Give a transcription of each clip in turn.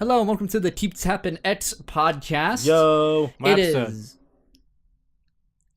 Hello and welcome to the Tappin X Podcast. Yo, it is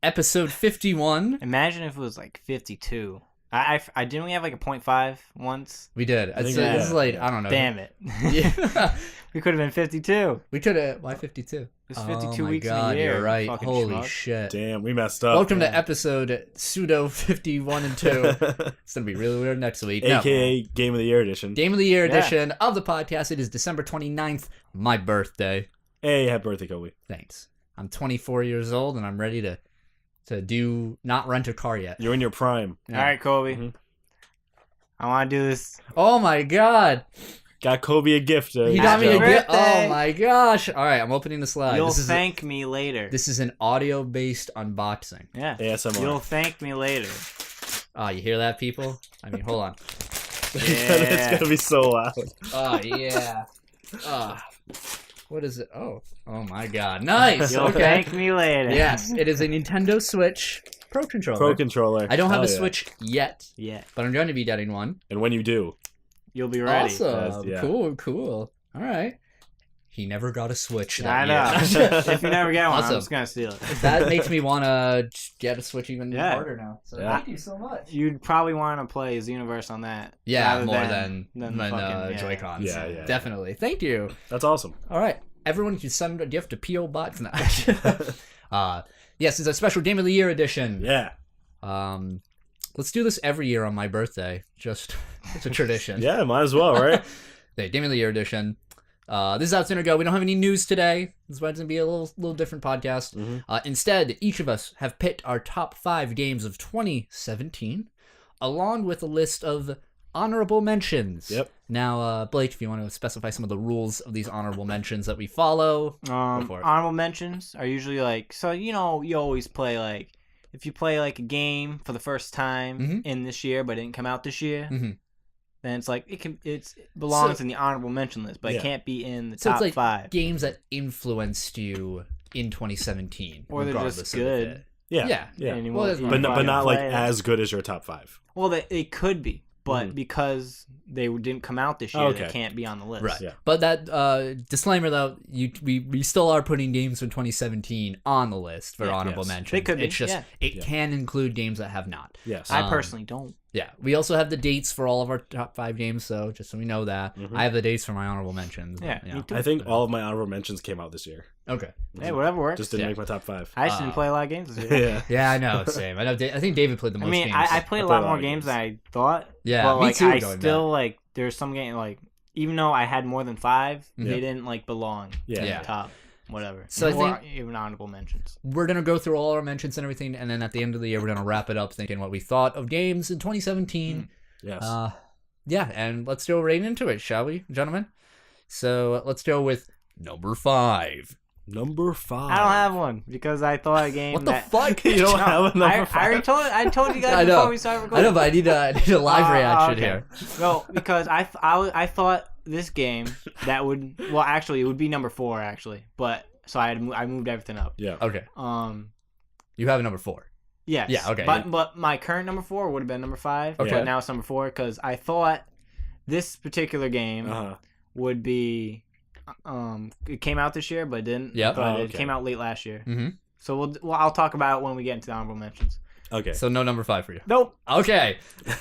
episode 51. Imagine if it was like 52. I didn't we have like a 0.5 once? We did. It's like, I don't know. Damn it. Yeah. We could have been 52. We could have. Why 52? It's 52 oh my weeks God, in a year. You're right. Holy schmuck. shit. damn, we messed up. Welcome to episode pseudo 51 and 2. It's going to be really weird next week. AKA Game of the Year edition. Game of the Year edition of the podcast. It is December 29th, my birthday. Hey, happy birthday, Colby. Thanks. I'm 24 years old and I'm ready to not rent a car yet. You're in your prime. All right, Colby. Mm-hmm. I want to do this. Oh my God. Got Colby a gift. He got me a Happy gift. birthday. Oh my gosh. All right, I'm opening the slide. You'll thank me later. This is an audio-based unboxing. Yeah. ASMR. You'll thank me later. Oh, you hear that, people? I mean, hold on. It's going to be so loud. Oh, yeah. What is it? Oh my God. Nice. You'll Okay. thank me later. Yes, it is a Nintendo Switch Pro Controller. Pro controller. I don't have Hell a yeah. Switch yet, Yeah. but I'm going to be getting one. And when you do. You'll be ready. Awesome. Yeah. Cool. All right. He never got a Switch I that know. year. If you never get one, Awesome. I'm just going to steal it. That makes me want to get a Switch even Yeah. harder now. So Yeah. thank you so much. You'd probably want to play Xenoverse on that. Yeah, rather more than fucking, Joy-Cons. Yeah. Definitely. Thank you. That's awesome. All right. Everyone can send a gift to P.O. Box. No. Yes, it's a special Game of the Year edition. Yeah. Let's do this every year on my birthday. Just, it's a tradition. Yeah, might as well, right? The Game of the Year edition. This is how it's going to go. We don't have any news today. This is why it's going to be a little different podcast. Mm-hmm. Instead, each of us have picked our top 5 games of 2017, along with a list of honorable mentions. Yep. Now, Blake, if you want to specify some of the rules of these honorable mentions that we follow, go for it. Honorable mentions are usually like, so you always play like, if you play like a game for the first time in this year but it didn't come out this year, then it's like it belongs in the honorable mention list, but it can't be in the top it's like 5. Games that influenced you in 2017, Or they're regardless just of the good. fit. Yeah. And you Well, won't- that's you But won't not like play it. as good as your top 5. Well, it could be, but because they didn't come out this year, they can't be on the list. Right. Yeah. But that disclaimer though, we still are putting games from 2017 on the list for honorable Yes. mention. They could be, It's just it can include games that have not. Yes. I personally don't. Yeah. We also have the dates for all of our top 5 games, so just so we know that. I have the dates for my honorable mentions. Yeah, but, me too. I think all of my honorable mentions came out this year. Okay. Hey, whatever works. Just didn't make my top 5. I just didn't play a lot of games this year. Yeah. Yeah, I know. Same. I know. I think David played the most I mean, games. I played a lot more games than I thought. Yeah, but me like too, I going still like there's some game like even though I had more than 5, Mhm. they didn't like belong Yeah. in Yeah. the top whatever. So I or think- even honorable mentions. We're going to go through all our mentions and everything, and then at the end of the year, we're going to wrap it up thinking what we thought of games in 2017. Yes. Yeah, and let's go right into it, shall we, gentlemen? So let's go with number 5. Number 5. I don't have one because I thought a game What the that fuck? You don't have a number I 5? already told you guys I know. before we started I recording. know, but I need a live reaction okay. here. No, because I thought this game that would actually it would be number 4 actually, but so I moved everything up. Yeah. Okay, Um. you have a number 4. Yes. Yeah, okay. But my current number 4 would have been number 5. Okay. But now it's number 4 because I thought this particular game Uh-huh. would be it came out this year but it didn't. Yep. But Oh, it okay. came out late last year. Mm-hmm. So I'll talk about it when we get into the honorable mentions. Okay. So no number 5 for you. Nope. Okay,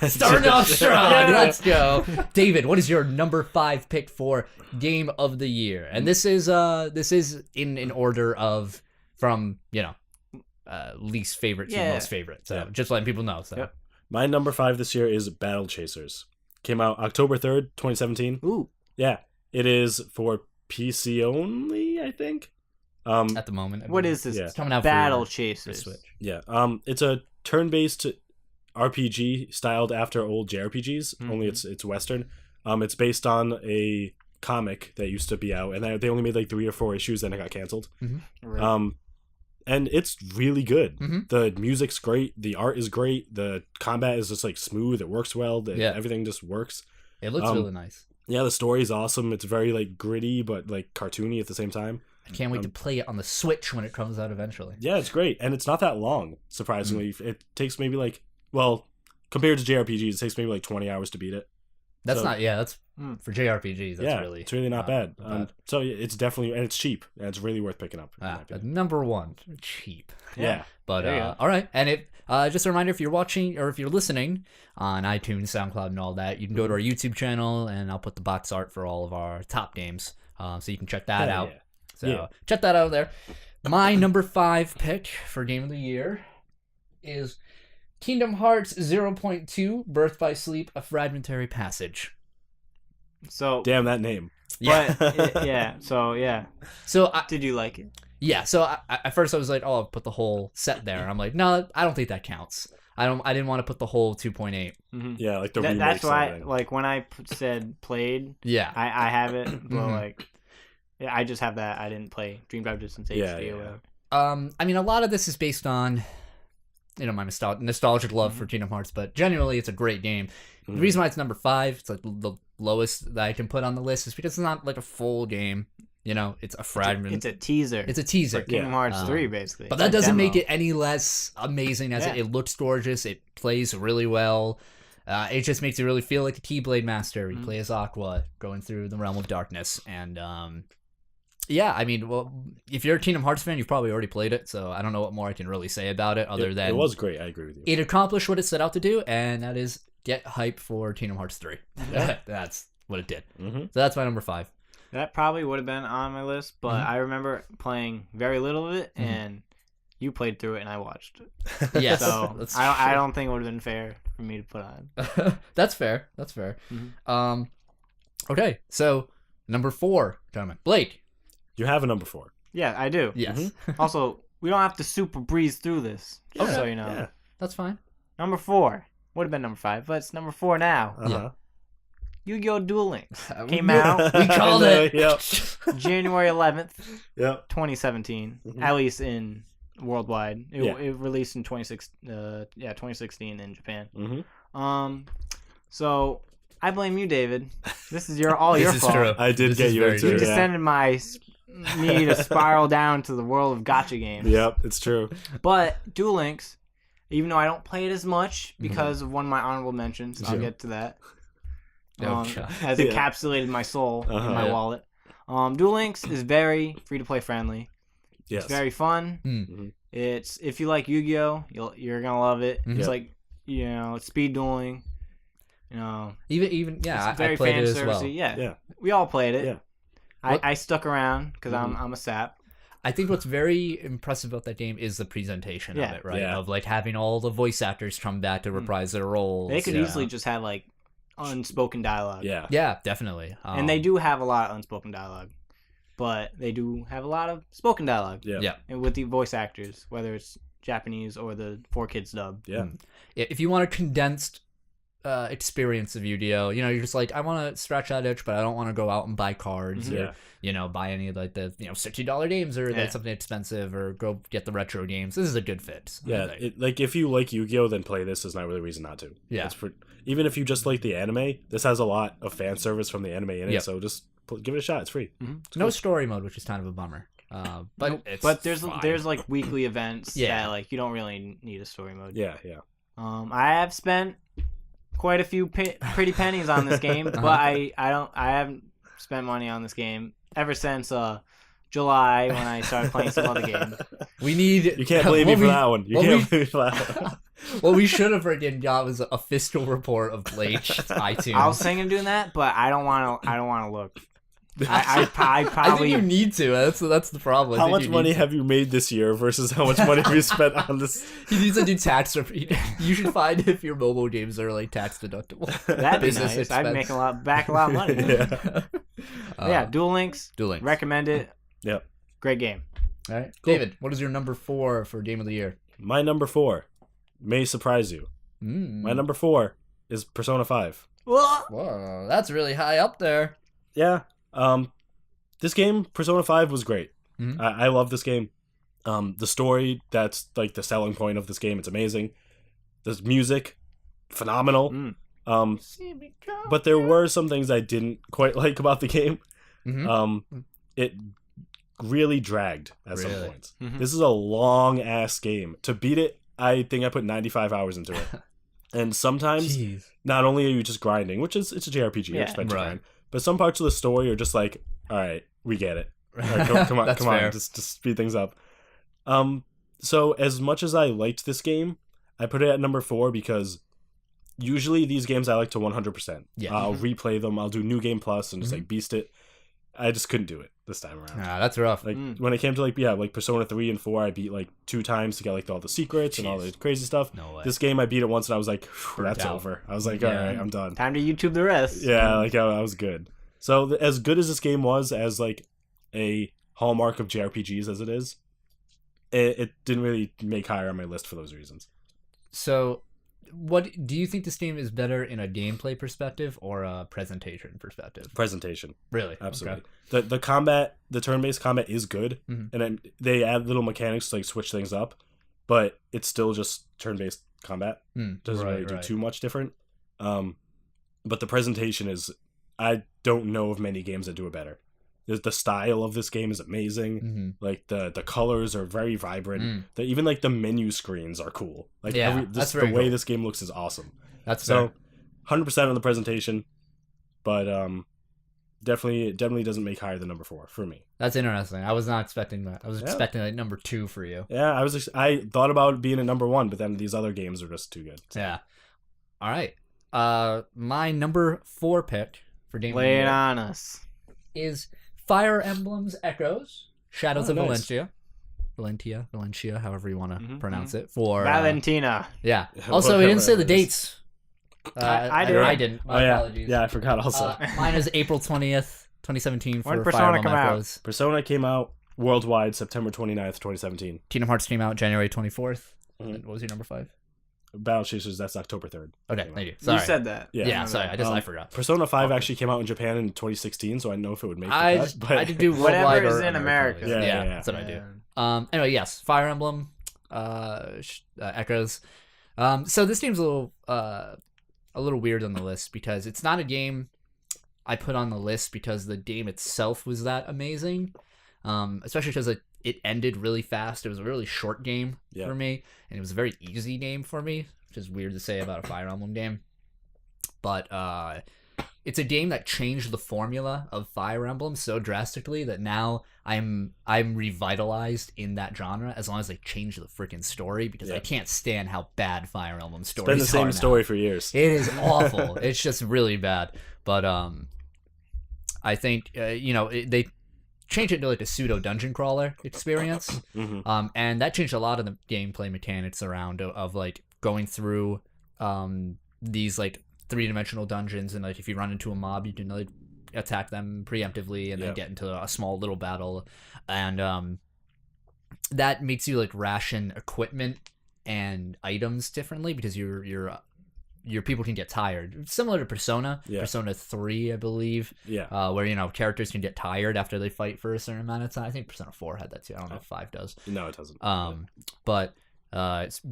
starting off strong. Yeah. Let's go, David. What is your number 5 pick for game of the year? And this is in order of from least favorite to most favorite. So just letting people know. So Yep. My number 5 this year is Battle Chasers. Came out October 3rd, 2017. Ooh. Yeah. It is for PC only, I think. at the moment, What is this? Yeah. it's coming out Battle for Chasers. Switch? Yeah. It's a turn-based RPG styled after old JRPGs, only it's Western. It's based on a comic that used to be out, and they only made like 3 or 4 issues, then it got canceled. Right. And it's really good. Mhm. The music's great, the art is great, the combat is just like smooth, it works well, everything just works. It looks really nice. Yeah, the story's awesome. It's very like gritty but like cartoony at the same time. I can't wait to play it on the Switch when it comes out eventually. Yeah, it's great, and it's not that long. Surprisingly, it takes maybe like compared to JRPGs, it takes maybe like 20 hours to beat it. That's So- not. Yeah, that's For JRPGs, that's it's really not bad. bad. So it's definitely, and it's cheap, and it's really worth picking up. Number 1, cheap. Yeah. But all right, and if just a reminder, if you're watching or if you're listening on iTunes, SoundCloud, and all that, you can go to our YouTube channel, and I'll put the box art for all of our top games, so you can check that out. So check that out there. My number 5 pick for Game of the Year is Kingdom Hearts 0.2 Birth by Sleep: A Fragmentary Passage. So damn that name. Yeah. So did you like it? Yeah. So at first I was like, oh, I'll put the whole set there. And I'm like, no, I don't think that counts. I didn't want to put the whole 2.8. Mm-hmm. Yeah, like the remakes. That's why, like when I said played. Yeah. I have it, but like, I just have that. I didn't play Dream Drive Distance HD or whatever. I mean, a lot of this is based on, my nostalgic love for Kingdom Hearts, but generally it's a great game. The reason why it's number 5, it's like the lowest that I can put on the list, is because it's not like a full game. It's a fragment. It's a teaser. It's a teaser. Like Kingdom Hearts 3, basically. But that doesn't make it any less amazing as it looks gorgeous. It plays really well. It just makes you really feel like the Keyblade Master. You play as Aqua going through the realm of darkness. And I mean, well, if you're a Kingdom Hearts fan, you've probably already played it. So I don't know what more I can really say about it other than... It was great. I agree with you. It accomplished what it set out to do, and that is get hype for Kingdom Hearts 3. That's what it did. So that's my number 5. That probably would have been on my list, but I remember playing very little of it, and you played through it, and I watched it. Yes. So I don't think it would have been fair for me to put on. That's fair. Okay, so number 4, gentlemen. Blake. You have a number 4. Yeah, I do. Yes. Also, we don't have to super breeze through this, just so you know. Yeah. That's fine. Number 4. Would have been number 5, but it's number 4 now. Yeah. Yu-Gi-Oh! Duel Links came out. We called it. Yep. January 11th, Yep. 2017. At least in worldwide. It released in 2016 in Japan. So I blame you, David. This is all your fault. True. I did get you into You it. just sending me to spiral down to the world of gacha games. Yep, it's true. But Duel Links, even though I don't play it as much because of one of my honorable mentions, I'll get to that. Has encapsulated my soul in my wallet. Duel Links is very free-to-play friendly. Yes. It's very fun. It's if you like Yu-Gi-Oh, you're gonna love it. It's like it's speed dueling. Even it's very I played fan it as servicey. well. Yeah, we all played it. Yeah. I stuck around because I'm a sap. I think what's very impressive about that game is the presentation of it, right? Yeah. Of like having all the voice actors come back to reprise their roles. They could easily just have like unspoken dialogue. Yeah, definitely. And they do have a lot of unspoken dialogue, but they do have a lot of spoken dialogue. Yeah. And with the voice actors, whether it's Japanese or the 4Kids dub. Yeah. If you want a condensed experience of Yu-Gi-Oh, you're just like, I want to scratch that itch, but I don't want to go out and buy cards or buy any of like the $60 games or like something expensive or go get the retro games. This is a good fit. Yeah, like if you like Yu-Gi-Oh, then play this. There's not really a reason not to. Yeah. Even if you just like the anime, this has a lot of fan service from the anime in it. So just give it a shot. It's free. It's no cool. story mode, which is kind of a bummer. But there's like weekly events that like you don't really need a story mode. Yeah. I have spent quite a few pretty pennies on this game, but I haven't spent money on this game ever since July when I started playing some other game. You can't blame me for that one. You can't blame me for that one. What we should have freaking got was a fiscal report of Blake's iTunes. I was thinking of doing that, but I don't want to look. I probably. I think you need to. That's the problem. How much money have you made this year versus how much money have you spent on this? He needs to do tax. You should find if your mobile games are like tax deductible. That'd be nice. Expense. I'd make a lot of money. Yeah. Duel Links. Recommend it. Yep. Great game. All right, cool. David, what is your number 4 for Game of the Year? My number 4 may surprise you. My number 4 is Persona 5. Whoa, that's really high up there. Yeah. This game, Persona 5, was great. I love this game. The story, that's like the selling point of this game. It's amazing. The music, phenomenal. But there were some things I didn't quite like about the game. It really dragged at some points. This is a long ass game. To beat it, I think I put 95 hours into it. And sometimes, not only are you just grinding, which is it's a JRPG, you expect to grind, but some parts of the story are just like, all right, we get it. Like, come on, just speed things up. So as much as I liked this game, I put it at number 4 because usually these games I like to 100%. Yeah. I'll replay them. I'll do New Game Plus and just like beast it. I just couldn't do it this time around. Nah, that's rough. Like when it came to like Persona 3 and 4, I beat like 2 times to get like all the secrets and all the crazy stuff. No way. This game I beat it once and I was like, that's over. I was like, all right, I'm done. Time to YouTube the rest. Yeah, like I was good. So as good as this game was as like a hallmark of JRPGs as it is, it didn't really make higher on my list for those reasons. So what do you think this game is better in a gameplay perspective or a presentation perspective? Presentation. Really? Absolutely. Okay. The combat, the turn-based combat is good, and then they add little mechanics to like switch things up, but it's still just turn-based combat. Doesn't really do too much different. But the presentation is, I don't know of many games that do it better. The style of this game is amazing. Like the colors are very vibrant. Even like the menu screens are cool. Like the way this game looks is awesome. That's so fair. 100% on the presentation, but definitely doesn't make higher than number 4 for me. That's interesting. I was not expecting that. I was expecting like number 2 for you. Yeah, I thought about being a number 1, but then these other games are just too good. So. Yeah. All right. My number 4 pick for game. Lay it on us. Is Fire Emblem's Echoes, Shadows of nice. Valencia, however you want to pronounce it. For Valentina. Yeah. Also, we didn't say the dates. I didn't. My apologies. Yeah, I forgot also. Mine is April 20th, 2017 for When Fire Persona Emblem come out? Echoes. Persona came out worldwide September 29th, 2017. Kingdom Hearts came out January 24th. What was your number 5? Battle Chasers, that's October 3rd. Okay, thank you. Sorry. You said that. Yeah, sorry. I forgot. Persona 5 actually came out in Japan in 2016, so I know if it would make I did do whatever worldwide is or in America. Yeah, that's what I do. Anyway, yes, Fire Emblem, Echoes. So this game's a little weird on the list because it's not a game I put on the list because the game itself was that amazing. Especially because it ended really fast. It was a really short game for me, and it was a very easy game for me, which is weird to say about a Fire Emblem game. But it's a game that changed the formula of Fire Emblem so drastically that now I'm revitalized in that genre as long as they change the freaking story, because I can't stand how bad Fire Emblem stories are. It's been the same story for years. It is awful. It's just really bad. But I think they changed it into like a pseudo dungeon crawler experience, and that changed a lot of the gameplay mechanics around of like going through these like 3-dimensional dungeons, and like if you run into a mob, you can like attack them preemptively and then get into a small little battle, and that makes you like ration equipment and items differently because your people can get tired, similar to Persona 3, I believe, where characters can get tired after they fight for a certain amount of time. I think Persona 4 had that too. I don't know if 5 does. No, it doesn't. But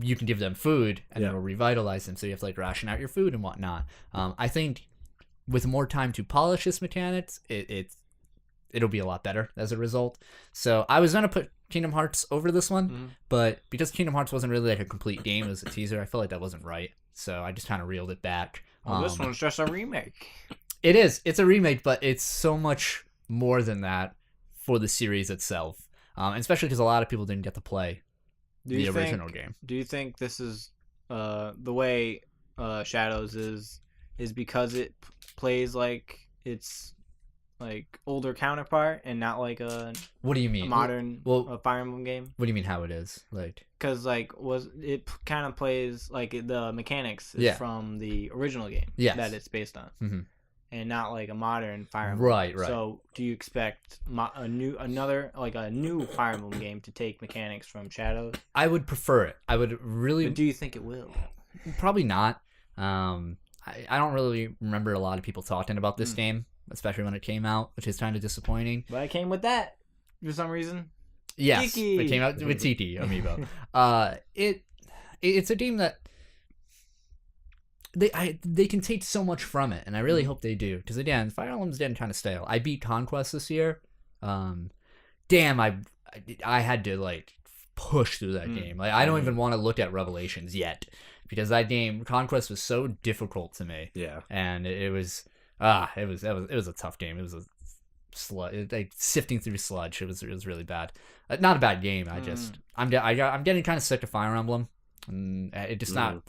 you can give them food and it'll revitalize them, so you have to like ration out your food and whatnot. I think with more time to polish this mechanics, it'll be a lot better as a result. So I was gonna put Kingdom Hearts over this one, but because Kingdom Hearts wasn't really like a complete game, it was a teaser, I felt like that wasn't right. So I just kind of reeled it back. Well, this one's just a remake. It is. It's a remake, but it's so much more than that for the series itself. And especially because a lot of people didn't get to play the original game. Do you think this is the way Shadows is because it plays like it's like older counterpart and not like a what do you mean a modern Fire Emblem game? What do you mean how it is like? Because like it kind of plays like the mechanics is from the original game that it's based on, and not like a modern Fire Emblem. Right. So do you expect a new Fire Emblem game to take mechanics from Shadows? I would prefer it. I would really. But do you think it will? Probably not. I don't really remember a lot of people talking about this game, especially when it came out, which is kind of disappointing. But it came with that for some reason. Yes, Tiki. It came out with Tiki amiibo. It's a game that they can take so much from it, and I really hope they do, because again, Fire Emblem's getting kind of stale. I beat Conquest this year. Damn, I had to like push through that game. Like I don't even want to look at Revelations yet because that game Conquest was so difficult to me. Yeah, and it was a tough game. It was a sludge, like sifting through sludge. It was really bad. Not a bad game. I'm getting kind of sick of Fire Emblem, and it just not.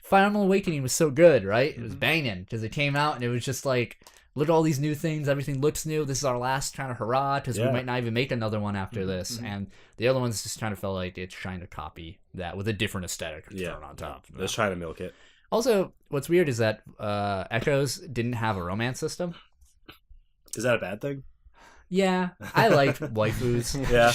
Fire Emblem Awakening was so good, right? It was banging because it came out and it was just like, look at all these new things. Everything looks new. This is our last kind of hurrah because we might not even make another one after this. And the other ones just kind of felt like it's trying to copy that with a different aesthetic thrown on top. It's trying to milk it. Also, what's weird is that Echoes didn't have a romance system. Is that a bad thing? Yeah, I liked waifus. Yeah,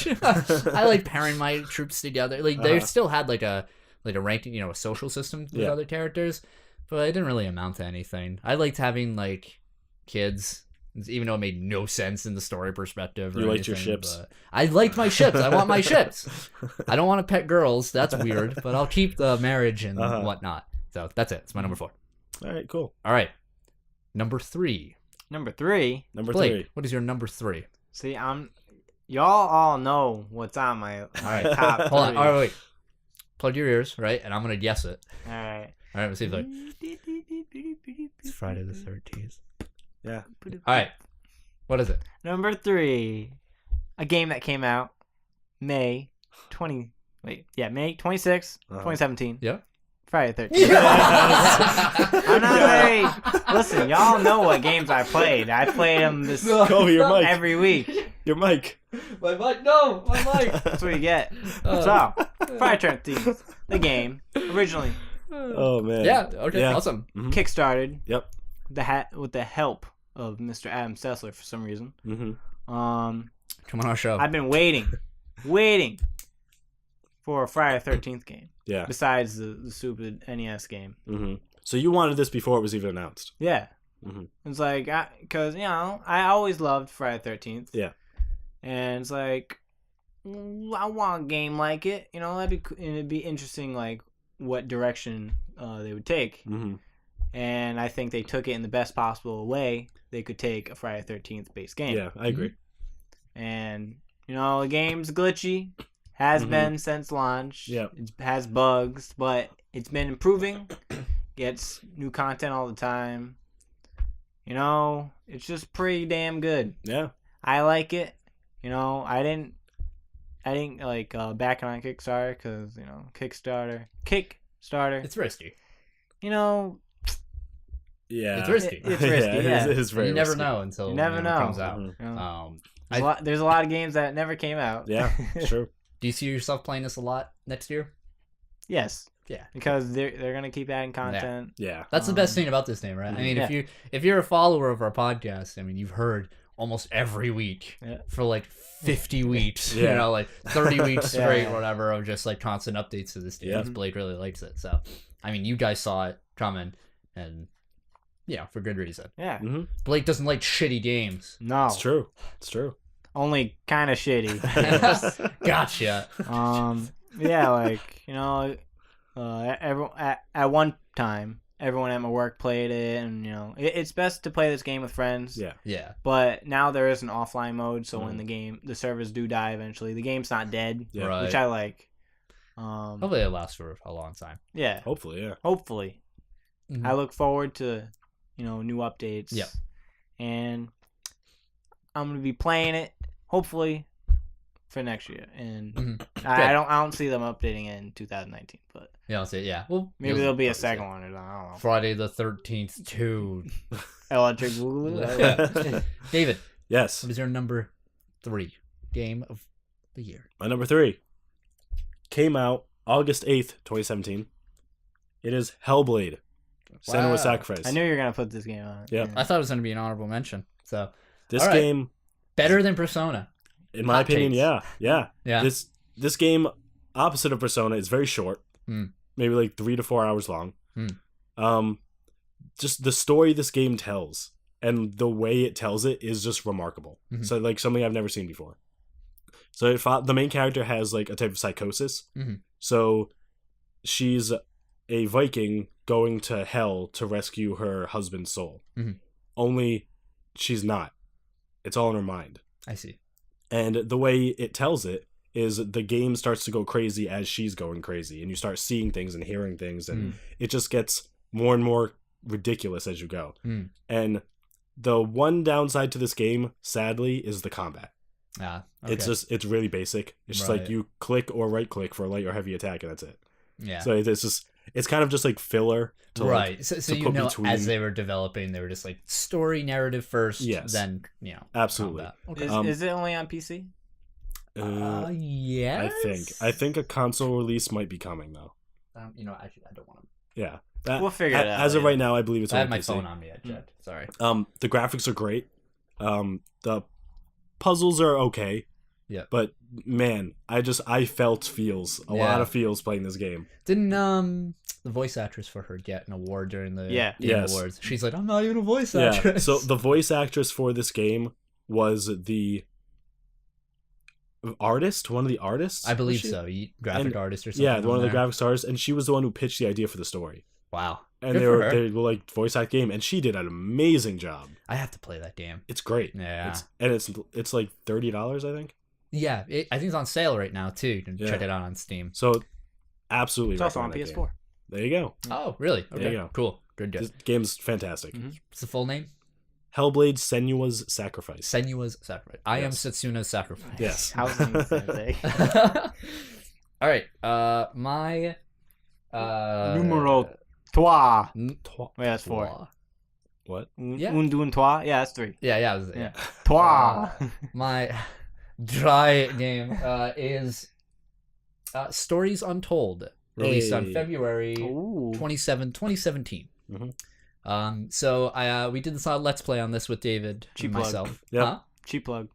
I like pairing my troops together. Like they still had like a ranking, a social system with other characters, but it didn't really amount to anything. I liked having like kids, even though it made no sense in the story perspective. You liked your ships. I liked my ships. I want my ships. I don't want to pet girls. That's weird, but I'll keep the marriage and whatnot. So that's it. It's my number 4. All right, cool. All right, number 3. Number 3. Blake, what is your number 3? See, y'all all know what's on my top 3. Hold on. All right, wait. Plug your ears, right? And I'm gonna guess it. All right. All right. Let's see if it's Friday the 13th. Yeah. All right. What is it? Number 3, a game that came out May 26, 2017. Yeah. Friday the 13th. I'm not very. Listen, y'all know what games I played. I played them Colby, your mic. every week. Your mic. My mic. No, my mic. That's what you get. So, Friday the 13th, the game originally. Oh man. Yeah. Okay. Yeah. Awesome. Kickstarted. Yep. With the help of Mr. Adam Sessler for some reason. Come on our show. I've been waiting for a Friday the 13th game. Yeah. Besides the stupid NES game. So you wanted this before it was even announced. Yeah. It's like, because, I always loved Friday the 13th. Yeah. And it's like, I want a game like it. It'd be interesting, like, what direction they would take. And I think they took it in the best possible way they could take a Friday the 13th base game. Yeah, I agree. And, the game's glitchy. Has been since launch. Yep. It has bugs, but it's been improving. Gets new content all the time. It's just pretty damn good. Yeah. I like it. I didn't like back on Kickstarter because Kickstarter. It's risky. Yeah. It's risky. It's risky. Yeah. It is very You never risky. know until You never it know. comes out. There's a lot of games that never came out. Yeah, it's true. Do you see yourself playing this a lot next year? Yes. Yeah. Because they're gonna keep adding content. Yeah. That's the best thing about this game, right? I mean, if you're a follower of our podcast, I mean, you've heard almost every week for like 50 weeks, like 30 weeks straight, whatever, of just like constant updates to this game. Yeah. Blake really likes it. So, I mean, you guys saw it coming and for good reason. Yeah. Blake doesn't like shitty games. No. It's true. Only kind of shitty. Gotcha. Yeah, like, at one time, everyone at my work played it, and, it's best to play this game with friends. Yeah. Yeah. But now there is an offline mode, so when the servers do die eventually, the game's not dead, which I like. Hopefully it lasts for a long time. Yeah. Hopefully, yeah. Hopefully. I look forward to, new updates. Yeah. And I'm going to be playing it, hopefully, for next year. And I don't see them updating it in 2019, but well, maybe there'll be a second one or something. I don't know. Friday the 13th 2. Electric Boogaloo. Yeah. David. Yes. What is your number 3 game of the year? My number 3 came out August 8th, 2017. It is Hellblade. Senua's Sacrifice. I knew you were gonna put this game on. Yeah. I thought it was gonna be an honorable mention. So this game better than Persona. In my opinion, yeah. Yeah. This game, opposite of Persona, is very short. Maybe like 3 to 4 hours long. Just the story this game tells and the way it tells it is just remarkable. So like something I've never seen before. So the main character has like a type of psychosis. So she's a Viking going to hell to rescue her husband's soul. Only she's not. It's all in her mind. I see. And the way it tells it is the game starts to go crazy as she's going crazy, and you start seeing things and hearing things, and it just gets more and more ridiculous as you go. And the one downside to this game, sadly, is the combat. Okay. It's really basic. It's just like you click or right click for a light or heavy attack, and that's it. Yeah. So it's kind of just like filler to right. Like, so to you put know, between... as they were developing, they were just like story narrative first, Yes. then absolutely. combat. Okay. Is it only on PC? Yes. I think a console release might be coming though. Actually, I don't want to. Yeah. We'll figure it out. As of right now, I believe it's I on have my PC. phone on me. I checked. Sorry. The graphics are great. The puzzles are okay. Yeah. But man, I felt a lot of feels playing this game. Didn't the voice actress for her get an award during the Game Awards? She's like, I'm not even a voice actress. So the voice actress for this game was the artist, one of the artists. I believe so. Graphic artist or something. Yeah, one of the graphics artists, and she was the one who pitched the idea for the story. Wow. And Good they for were her. like voice act game, and she did an amazing job. I have to play that game. It's great. Yeah. It's like $30, I think. Yeah, I think it's on sale right now too. You can check it out on Steam. So absolutely, It's also on recommend that PS4. game. There you go. Oh, really? Okay. There you go. Cool. Good. This game's fantastic. What's the full name? Hellblade: Senua's Sacrifice. Senua's Sacrifice. I am Yes. Setsuna's Sacrifice. Yes. Housing the same thing. All right. My Numero trois. N- Wait, that's 4. What? Yeah. Un, deux, trois. Yeah, that's 3. Yeah. Trois. My dry game is Stories Untold, released on Hey. February Ooh. 2017. So we did this Let's Play on this with David Cheap and plug. myself. Yep. Huh? Cheap plug.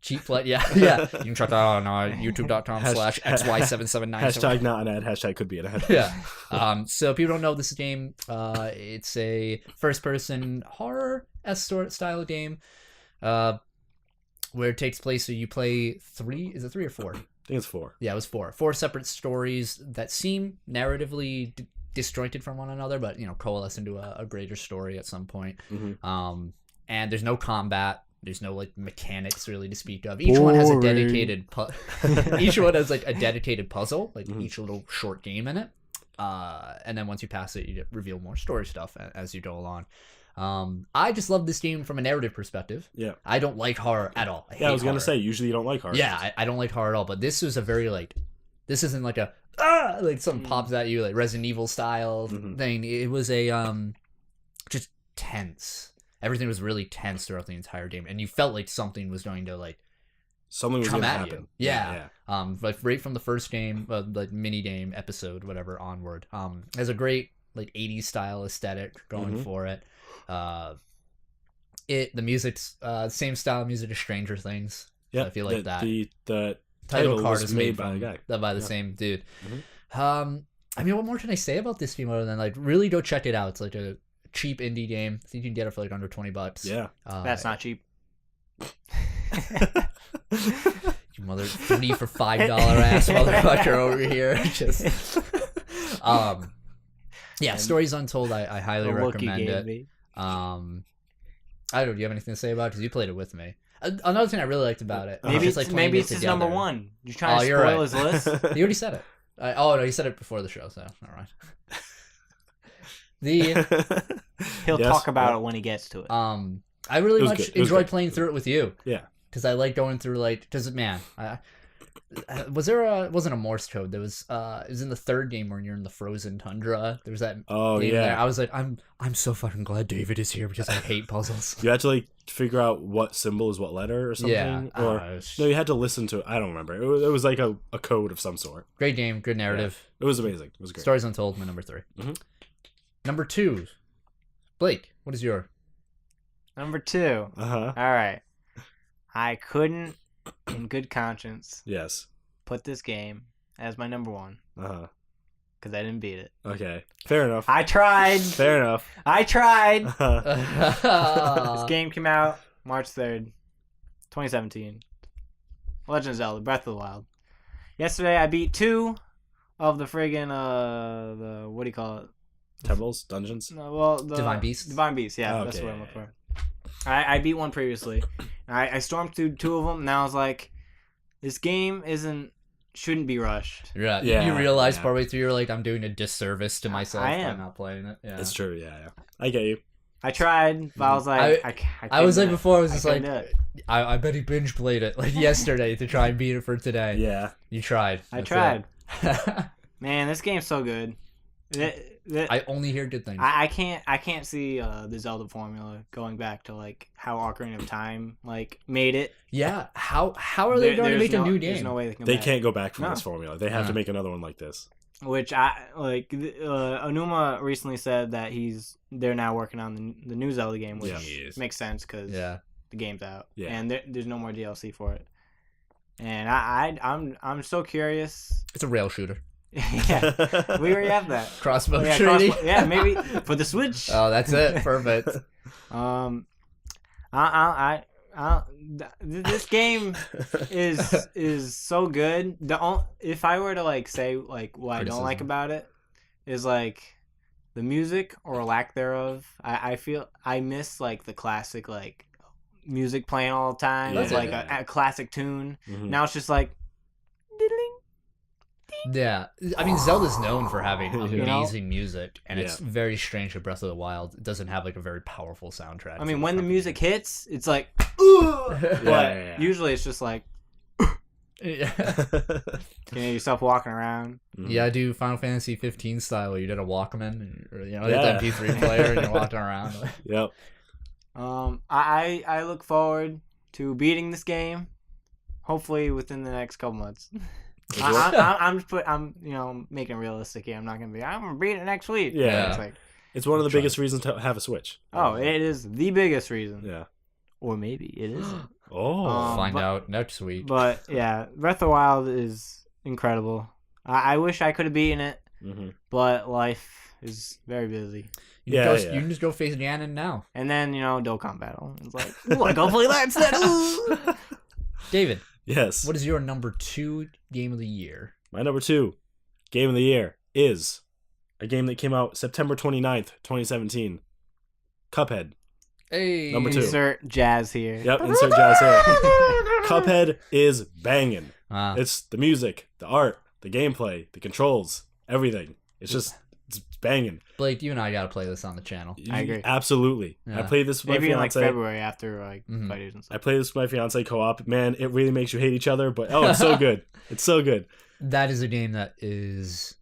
Cheap play, yeah. You can check that out on youtube.com/xy779. Hashtag not an ad. Hashtag could be an ad. Yeah. So people don't know this game. It's a first-person horror style game, where it takes place. So you play 3. Is it 3 or 4? I think it's 4. Yeah, it was 4. 4 separate stories that seem narratively disjointed from one another, but coalesce into a greater story at some point. And there's no combat. There's no like mechanics really to speak of. Each one has a dedicated each one has like a dedicated puzzle, like each little short game in it. And then once you pass it, you reveal more story stuff as you go along. I just love this game from a narrative perspective. Yeah. I don't like horror at all. I was gonna say usually you don't like horror. Yeah, I don't like horror at all. But this was a very this isn't like a like something pops at you like Resident Evil style thing. It was a just tense. Everything was really tense throughout the entire game, and you felt like something was going to something was come gonna at happen. you. Yeah. Like right from the first game, like mini game episode, whatever onward. Has a great like 80s style aesthetic going for it. The music's same style of music as Stranger Things. Yeah, I feel like that. The title card was is made by by the guy. the same dude. I mean, what more can I say about this game other than really go check it out? It's like a cheap indie game. I think you can get it for like under $20. Yeah. That's not cheap. You mother 3 for $5 ass motherfucker over here. Just Stories Untold. I highly recommend it. I don't know. Do you have anything to say about it? Because you played it with me. Another thing I really liked about it. Maybe just, maybe it's his together. number 1. You're trying to you're spoil right. his list. You already said it. No, you said it before the show. So all right. He'll talk about it when he gets to it. I really much enjoyed good. playing through it with you. Yeah. Because I like going through because man, wasn't a Morse code. There was it was in the third game when you're in the frozen tundra. There was that. Oh game yeah. there. I was like, I'm so fucking glad David is here because I hate puzzles. You had to figure out what symbol is what letter or something. Yeah. Or no, you had to listen to it. I don't remember. It was like a code of some sort. Great game, good narrative. Yeah. It was amazing. It was great. Stories Untold, my number 3. Number 2, Blake. What is your number 2? Uh-huh. All right. I couldn't, in good conscience, Yes. put this game as my number 1 Uh-huh. because I didn't beat it. Okay. Fair enough. I tried. Fair enough. I tried. Uh-huh. This game came out March 3rd, 2017. Legend of Zelda: Breath of the Wild. Yesterday I beat 2 of the friggin' the what do you call it? Temples? Dungeons? No, well, the Divine Beasts? Divine Beasts, yeah, Oh, that's okay, what I'm yeah, looking for. I beat one previously. I stormed through 2 of them, and I was like, this game isn't shouldn't be rushed. Yeah, Yeah, you realize yeah. partway through you're like, I'm doing a disservice to myself I by am. not playing it. Yeah, It's true. Yeah. I get you. I tried, but I was like, I was like before. I was just couldn't like, do it. I bet he binge played it like yesterday to try and beat it for today. Yeah. You tried. I That's tried. it. Man, this game's so good. I only hear good things. I can't see the Zelda formula going back to like how Ocarina of Time like made it. Yeah, how are they going to make a new There's game? no way they can. They can't go back from No. this formula. They have to make another one like this. Which I like. Onuma recently said that they're now working on the new Zelda game, which Yes. makes sense because Yeah, the game's out, Yeah. and there's no more DLC for it. And I'm so curious. it's a rail shooter. Yeah, we already have that. Crossbow Yeah, shooting. maybe for the Switch. Oh, that's it. Perfect. This game is so good. If I were to like say like what I don't like Criticism. about it is like the music or lack thereof. I feel I miss like the classic like music playing all the time. Yeah. It's like a classic tune. Mhm. Now it's just like diddling. Yeah, I mean Zelda's known for having You know? amazing music, and it's Yeah. very strange that Breath of the Wild doesn't have like a very powerful soundtrack. I mean, when the music hits, it's like, Yeah, but yeah. usually it's just like, yeah. yourself walking around. Mhm. Yeah, I do Final Fantasy 15 style where you did a Walkman, or you know, Yeah. the MP3 player, and you're walking around. Yep. I look forward to beating this game, hopefully within the next couple months. I'm making it realistic here. I'm not gonna beat it next week. Yeah. It's like, It's one of the Try biggest reasons to have a Switch. it is the biggest reason, Yeah. or maybe it isn't. Oh. Find out next week. But yeah, Breath of the Wild is incredible. I wish I could have beaten it, Mhm. but life is very busy. You Yeah, can yeah. just go face Ganon now. And then, Dokkan Battle. It's like, ooh, I go play that instead. Ooh. David, Yes. what is your number 2 game of the year? My number 2 game of the year is a game that came out September 29th, 2017. Cuphead. Hey, Number 2. Insert jazz here. Yep, insert jazz here. Cuphead is banging. It's the music, the art, the gameplay, the controls, everything. It's banging. Blake, you and I gotta play this on the channel. I agree. Absolutely. Yeah. I played this with Maybe my in like fiance. February after Mhm. Fighters and I stuff. played this with my fiance co-op. Man, it really makes you hate each other, but it's so good. It's so good. That is a game that it's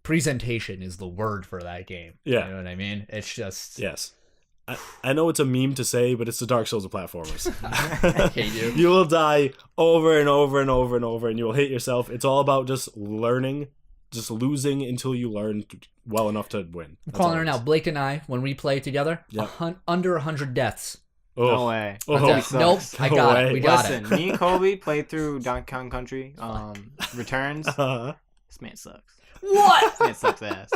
presentation is the word for that game. Yeah. You know what I mean? It's just Yes. I know it's a meme to say, but it's the Dark Souls of platformers. I hate you. You will die over and over and over and over, and you will hate yourself. It's all about just learning, just losing until you learn well enough to win. I'm That's calling all her it now. is. Blake and I, when we play together, Yep. under 100 deaths. Oh. No way. Oh. That's it. Nope, sucks. I No got way. it. We got Listen, it. me and Colby played through Donkey Kong Country Returns. This man sucks. What? This man sucks ass.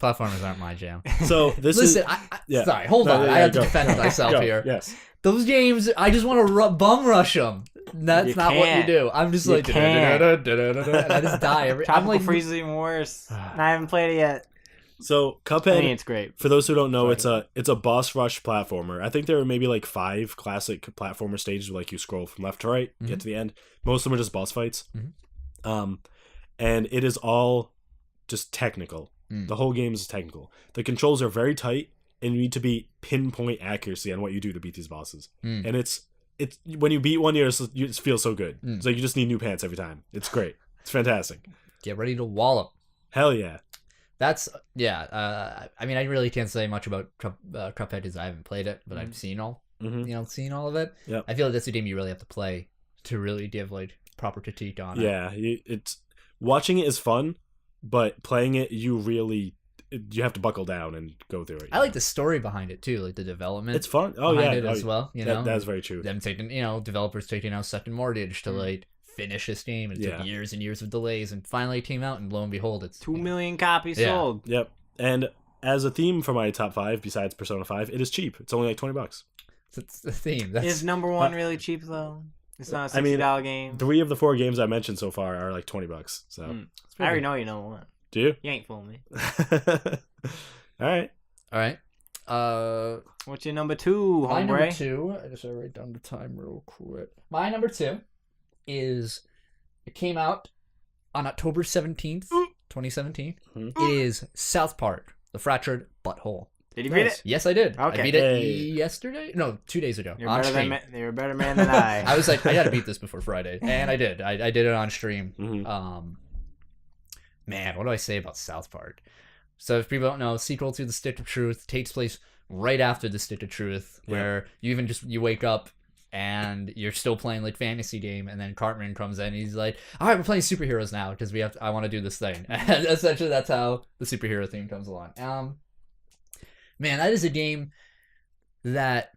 Platformers aren't my jam. So this Listen, is. I sorry, hold on. I have to defend myself Go. here. Yes. Those games, I just want to bum rush them. That's You not what you can't. do. I'm just You like, can't. and I just die every. I'm Tropical like, Freeze is even worse. And I haven't played it yet. So I Cuphead. mean, it's great. For those who don't know, it's a boss rush platformer. I think there are maybe like 5 classic platformer stages where like you scroll from left to right, get to the end. Most of them are just boss fights. And it is all just technical. The whole game is technical. The controls are very tight, and you need to be pinpoint accuracy on what you do to beat these bosses. And it's when you beat one, you just feel so good. It's like you just need new pants every time. It's great. It's fantastic. get ready to wallop. Hell yeah. That's I mean, I really can't say much about Cuphead because I haven't played it, but I've seen all seen all of it. Yep. I feel like that's a game you really have to play to really give like proper critique on it. Yeah, it's watching it is fun, but playing it you have to buckle down and go through it. I like the story behind it too, like the development. It's fun. Oh behind yeah, it as well. You know, that's very true. Them taking developers taking out second mortgage to like finish this game, and it took years and years of delays, and finally it came out, and lo and behold, it's 2 million copies Yeah. sold. Yep. And as a theme for my top 5, besides Persona 5, it is cheap. It's only like $20. it's the theme. That's, Is number 1 really cheap though? It's not a $60 game. 3 of the 4 games I mentioned so far are like $20. So I already know you number 1. do you? You ain't fooling me. All right. all right. What's your number 2, My number hombre? 2. I just gotta write down the time real quick. My number 2 it came out on October 17th, 2017. Mhm. It is South Park, The Fractured Butthole. Did you beat it? Yes, I did. Okay. I beat it yesterday? No, 2 days ago. You're on better stream. you're a better man than I. I was like, I gotta beat this before Friday. And I did. I did it on stream. Mhm. Man, what do I say about South Park? So if people don't know, sequel to The Stick of Truth takes place right after The Stick of Truth, where you wake up and you're still playing like fantasy game, and then Cartman comes in and he's like, all right, we're playing superheroes now because I want to do this thing. And essentially that's how the superhero theme comes along. Man, that is a game that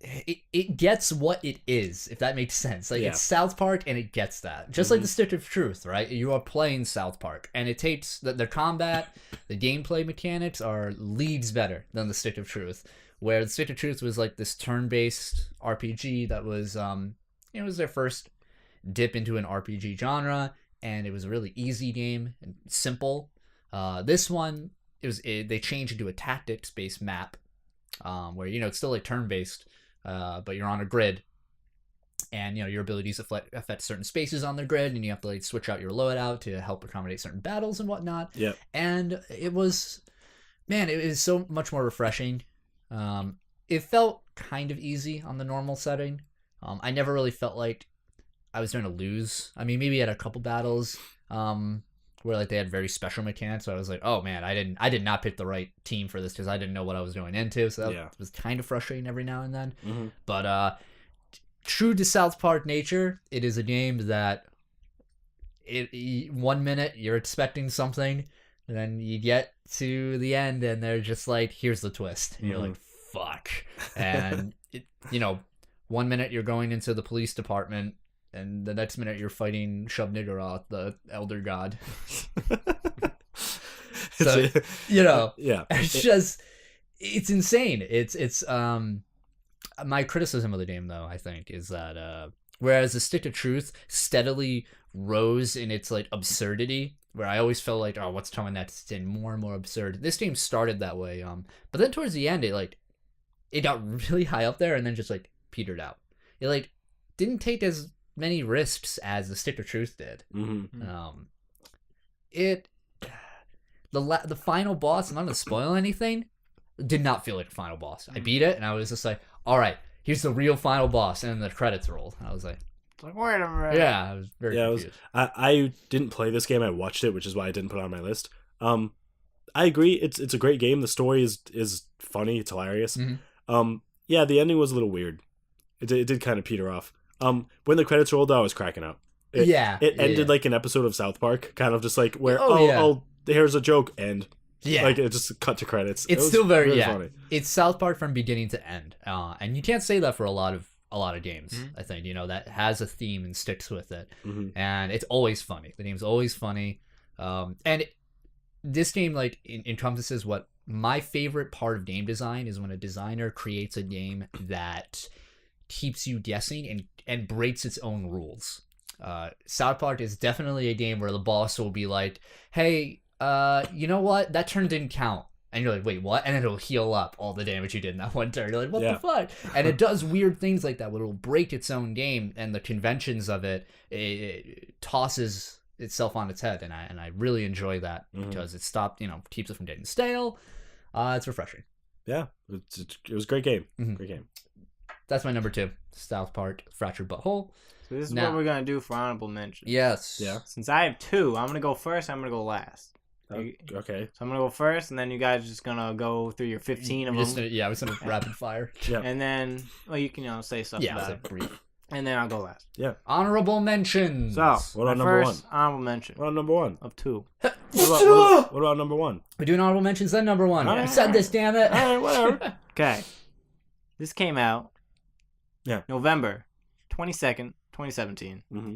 it gets what it is, if that makes sense. Like, it's South Park and it gets that. Just like The Stick of Truth, right? You are playing South Park, and it takes their combat, the gameplay mechanics are leagues better than The Stick of Truth, where The Stick of Truth was like this turn-based RPG that was it was their first dip into an RPG genre, and it was a really easy game and simple. This one, they changed into a tactics-based map, where it's still like turn-based, but you're on a grid, and your abilities affect certain spaces on the grid, and you have to like switch out your loadout to help accommodate certain battles and whatnot. Yeah. And it was so much more refreshing. It felt kind of easy on the normal setting. I never really felt like I was going to lose. I mean, maybe at a couple battles, where like they had very special mechanics, so I was like, oh man, I did not pick the right team for this because I didn't know what I was going into, so that was kind of frustrating every now and then. Mm-hmm. But true to South Park nature, it is a game that 1 minute you're expecting something, and then you get to the end and they're just like, here's the twist, and you're like, fuck. And 1 minute you're going into the police department, and the next minute you're fighting Shub Niggurath, the elder god. So, it's insane. It's my criticism of the game, though, I think, is that whereas The Stick of Truth steadily rose in its like absurdity, where I always felt like, oh, what's coming next? It's more and more absurd. This game started that way, but then towards the end, it got really high up there and then just like petered out. It like didn't take as many risks as The Stick of Truth did. Mm-hmm. The final boss, I'm not gonna spoil anything, did not feel like a final boss. I beat it and I was just like, all right, here's the real final boss, and then the credits rolled. And I was like, wait a minute. Yeah, I was very confused. I didn't play this game. I watched it, which is why I didn't put it on my list. I agree. It's a great game. The story is funny. It's hilarious. Mm-hmm. The ending was a little weird. It did kind of peter off. When the credits rolled, I was cracking up. It ended like an episode of South Park, kind of just like where here's a joke, and like it just cut to credits. It's still very really funny. It's South Park from beginning to end, and you can't say that for a lot of games. I think that has a theme and sticks with it, and it's always funny. The game's always funny, and this game like encompasses what my favorite part of game design is, when a designer creates a game that keeps you guessing and breaks its own rules. South Park is definitely a game where the boss will be like, hey, you know what? That turn didn't count. And you're like, wait, what? And then it'll heal up all the damage you did in that one turn. You're like, what the fuck? And it does weird things like that, where it'll break its own game, and the conventions of it tosses itself on its head. And I really enjoy that because it keeps it from getting stale. It's refreshing. Yeah, it was a great game. Great game. That's my number 2, South Park, Fractured Butthole. So this is what we're going to do for honorable mentions. Yes. Yeah. Since I have 2, I'm going to go first, I'm going to go last. Okay. So I'm going to go first, and then you guys are just going to go through your 15 of them. We're just going to rapid fire. Yeah. And then, you can, say stuff about it. Brief. And then I'll go last. Yeah. Honorable mentions. So, what about number 1? Honorable mention. What about number 1? Of 2. What about number 1? We're doing honorable mentions, then number 1. All right, I said this, damn it. All right, whatever. Okay. This came out November 22nd, 2017. Mm-hmm.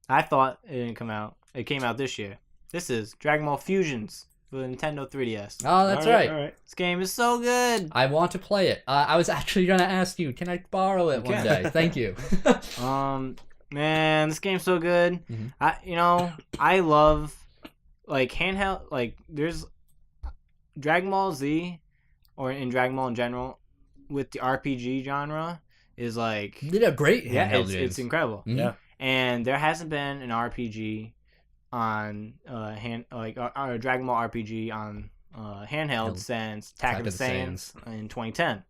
I thought it didn't come out. It came out this year. This is Dragon Ball Fusions for the Nintendo 3DS. Oh, that's right. All right. This game is so good. I want to play it. I was actually going to ask you, can I borrow it one day? Thank you. Man, this game's so good. I love handheld, there's Dragon Ball Z, or in Dragon Ball in general, with the RPG genre is They did a great handheld games. It's incredible. Mm-hmm. Yeah. And there hasn't been an RPG on a Dragon Ball RPG on handheld since Attack of the Saiyans in 2010.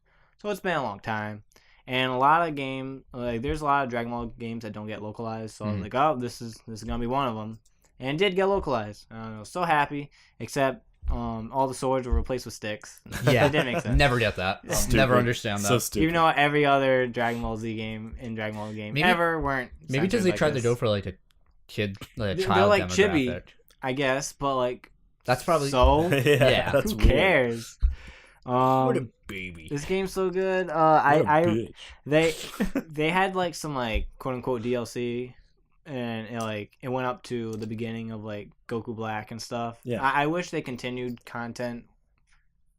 So it's been a long time. And a lot of there's a lot of Dragon Ball games that don't get localized. So I was like, oh, this is gonna be one of them. And it did get localized. I was so happy, except all the swords were replaced with sticks. Yeah, it didn't make sense. Never get that. Never understand that. So stupid. Even though every other Dragon Ball Z game ever weren't. Maybe because they tried to go for like a kid, like a child they're like demographic. chibi, I guess, but like that's probably so. Yeah, that's who weird. cares? What a baby. This game's so good. What a bitch. They had like some like quote unquote DLC, and it went up to the beginning of like Goku Black and stuff. Yeah. I wish they continued content,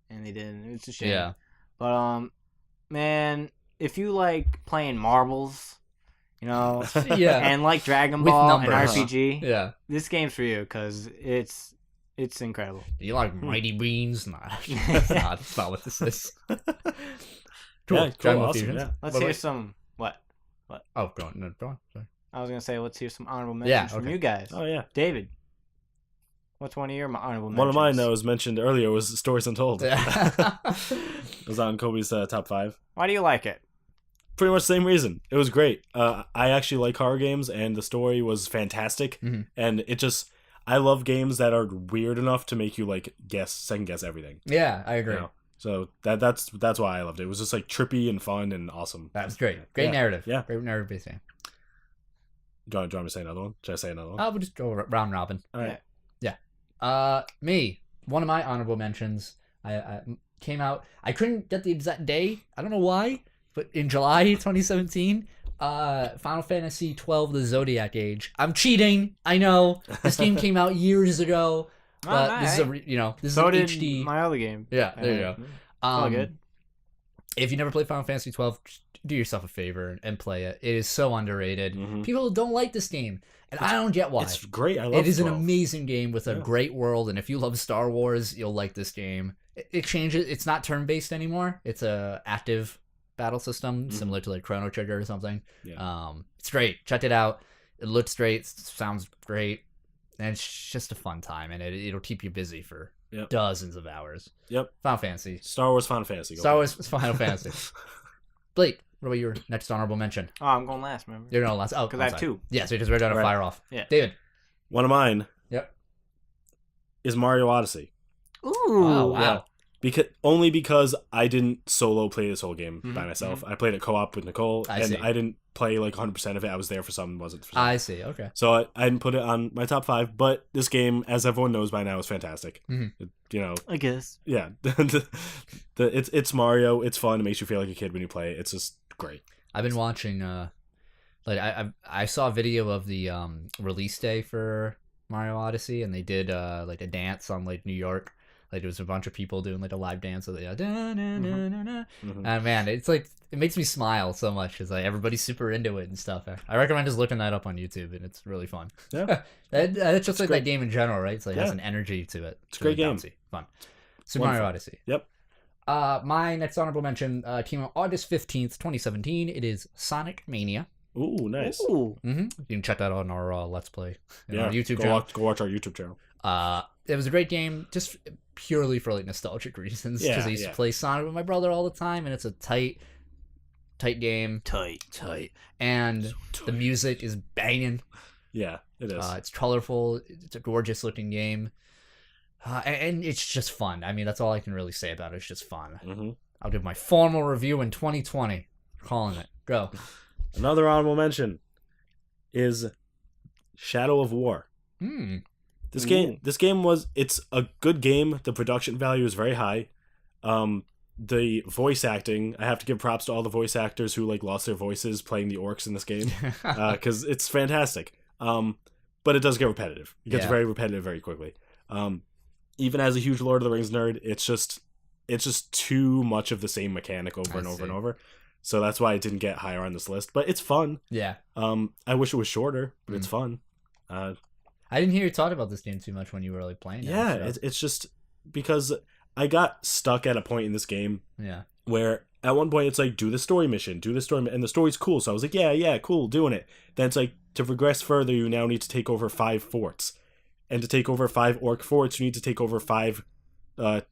and they didn't. It's a shame. Yeah. But man, if you like playing marbles, yeah, and like Dragon With Ball and numbers. RPG, yeah. this game's for you because it's incredible. Do you like Mighty Beans? Nah, that's not what this is. Cool. Yeah, Dragon Ball awesome, Fusions. yeah. Let's What hear about- some what? Oh, go on. No, go on. Sorry. I was gonna say let's hear some honorable mentions from okay. you guys. Oh yeah. David, what's one of your honorable mentions? One of mine that was mentioned earlier was Stories Untold. Yeah. It was on Kobe's top 5. Why do you like it? Pretty much the same reason. It was great. I actually like horror games, and the story was fantastic. Mhm. And it just, I love games that are weird enough to make you like second guess everything. Yeah, I agree. You know? So that's why I loved it. It was just like trippy and fun and awesome. That was great. Great Yeah. narrative. Yeah. Great narrative based game. Do you want me to say another one? Should I say another one? We'll just go round robin. All right. Me. One of my honorable mentions. I came out. I couldn't get the exact day. I don't know why, but in July 2017, Final Fantasy 12: The Zodiac Age. I'm cheating. I know. This game came out years ago, but this is this So is an did HD. my other game. Yeah, there you go. It's all good. If you never played Final Fantasy 12, just do yourself a favor and play it. It is so underrated. Mhm. People don't like this game, and I don't get why. It's great. I love It is 12. an amazing game with a Yeah. great world, and if you love Star Wars, you'll like this game. It changes. It's not turn-based anymore. It's a active battle system, similar to like Chrono Trigger or something. Yeah. It's great. Check it out. It looks great. Sounds great. And it's just a fun time, and it'll keep you busy for Yep. dozens of hours. Yep. Final Fantasy. Star Wars Final Fantasy. Go Star for Wars Final Fantasy. Blake, what about your next honorable mention? Oh, I'm going last, remember? You're going last. Oh, Because I'm I have sorry. two. Yes, because we're going to Right. fire off. Yeah. David. One of mine Yep. is Mario Odyssey. Ooh. Oh, wow. Yeah. Because I didn't solo play this whole game Mhm, by myself. I played it co-op with Nicole, I and see. I didn't play like 100% of it. I was there for some, wasn't for some. I see. Okay. So I didn't put it on my top 5, but this game, as everyone knows by now, is fantastic. Mhm. I guess. Yeah, it's Mario. It's fun. It makes you feel like a kid when you play it. It's just great. I've been watching I saw a video of the release day for Mario Odyssey, and they did like a dance on like New York. Like there was a bunch of people doing like a live dance of the Mhm. and man, it's like it makes me smile so much because like everybody's super into it and stuff. I recommend just looking that up on YouTube, and it's really fun. Yeah, It's just like great. that game in general, right? It's like it has Yeah. an energy to it. It's a great game. bouncy, fun. Super Mario Odyssey. Yep. My next honorable mention came out August 15th, 2017. It is Sonic Mania. Ooh, nice. Ooh. You can check that out on our Let's Play on Yeah, our YouTube go channel. go watch our YouTube channel. It was a great game, just purely for like nostalgic reasons. Yeah, Because I used to play Sonic with my brother all the time, and it's a tight game. Tight. And the music is banging. Yeah, it is. It's colorful. It's a gorgeous looking game. And it's just fun. I mean, that's all I can really say about it. It's just fun. Mhm. I'll give my formal review in 2020. Calling it. Go. Another honorable mention is Shadow of War. This game it's a good game. The production value is very high. The voice acting, I have to give props to all the voice actors who like lost their voices playing the orcs in this game, because it's fantastic. But it does get repetitive. It gets Yeah. very repetitive very quickly. Even as a huge Lord of the Rings nerd, it's just too much of the same mechanic over and over and over. So that's why it didn't get higher on this list. But it's fun. Yeah. I wish it was shorter, but it's fun. I didn't hear you talk about this game too much when you were like playing it. Yeah, so. it's just because I got stuck at a point in this game Yeah. where at one point it's like, do the story mission, and the story's cool. So I was like, yeah, cool, doing it. Then it's like, To progress further, you now need to take over 5 forts. And to take over 5 orc forts, you need to take over 5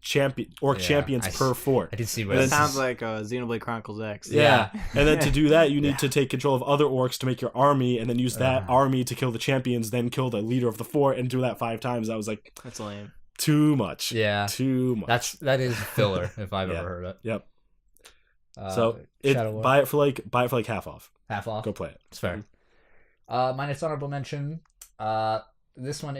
champions per fort. I did see It sounds like Xenoblade Chronicles X. Yeah. And then to do that, you need to take control of other orcs to make your army, and then use that army to kill the champions, then kill the leader of the fort, and do that 5 times. I was like, that's lame. Too much. Yeah. Too much. That is filler if I've ever heard it. Yep. So buy it for like half off. Half off. Go play it. It's fair. My next honorable mention. This one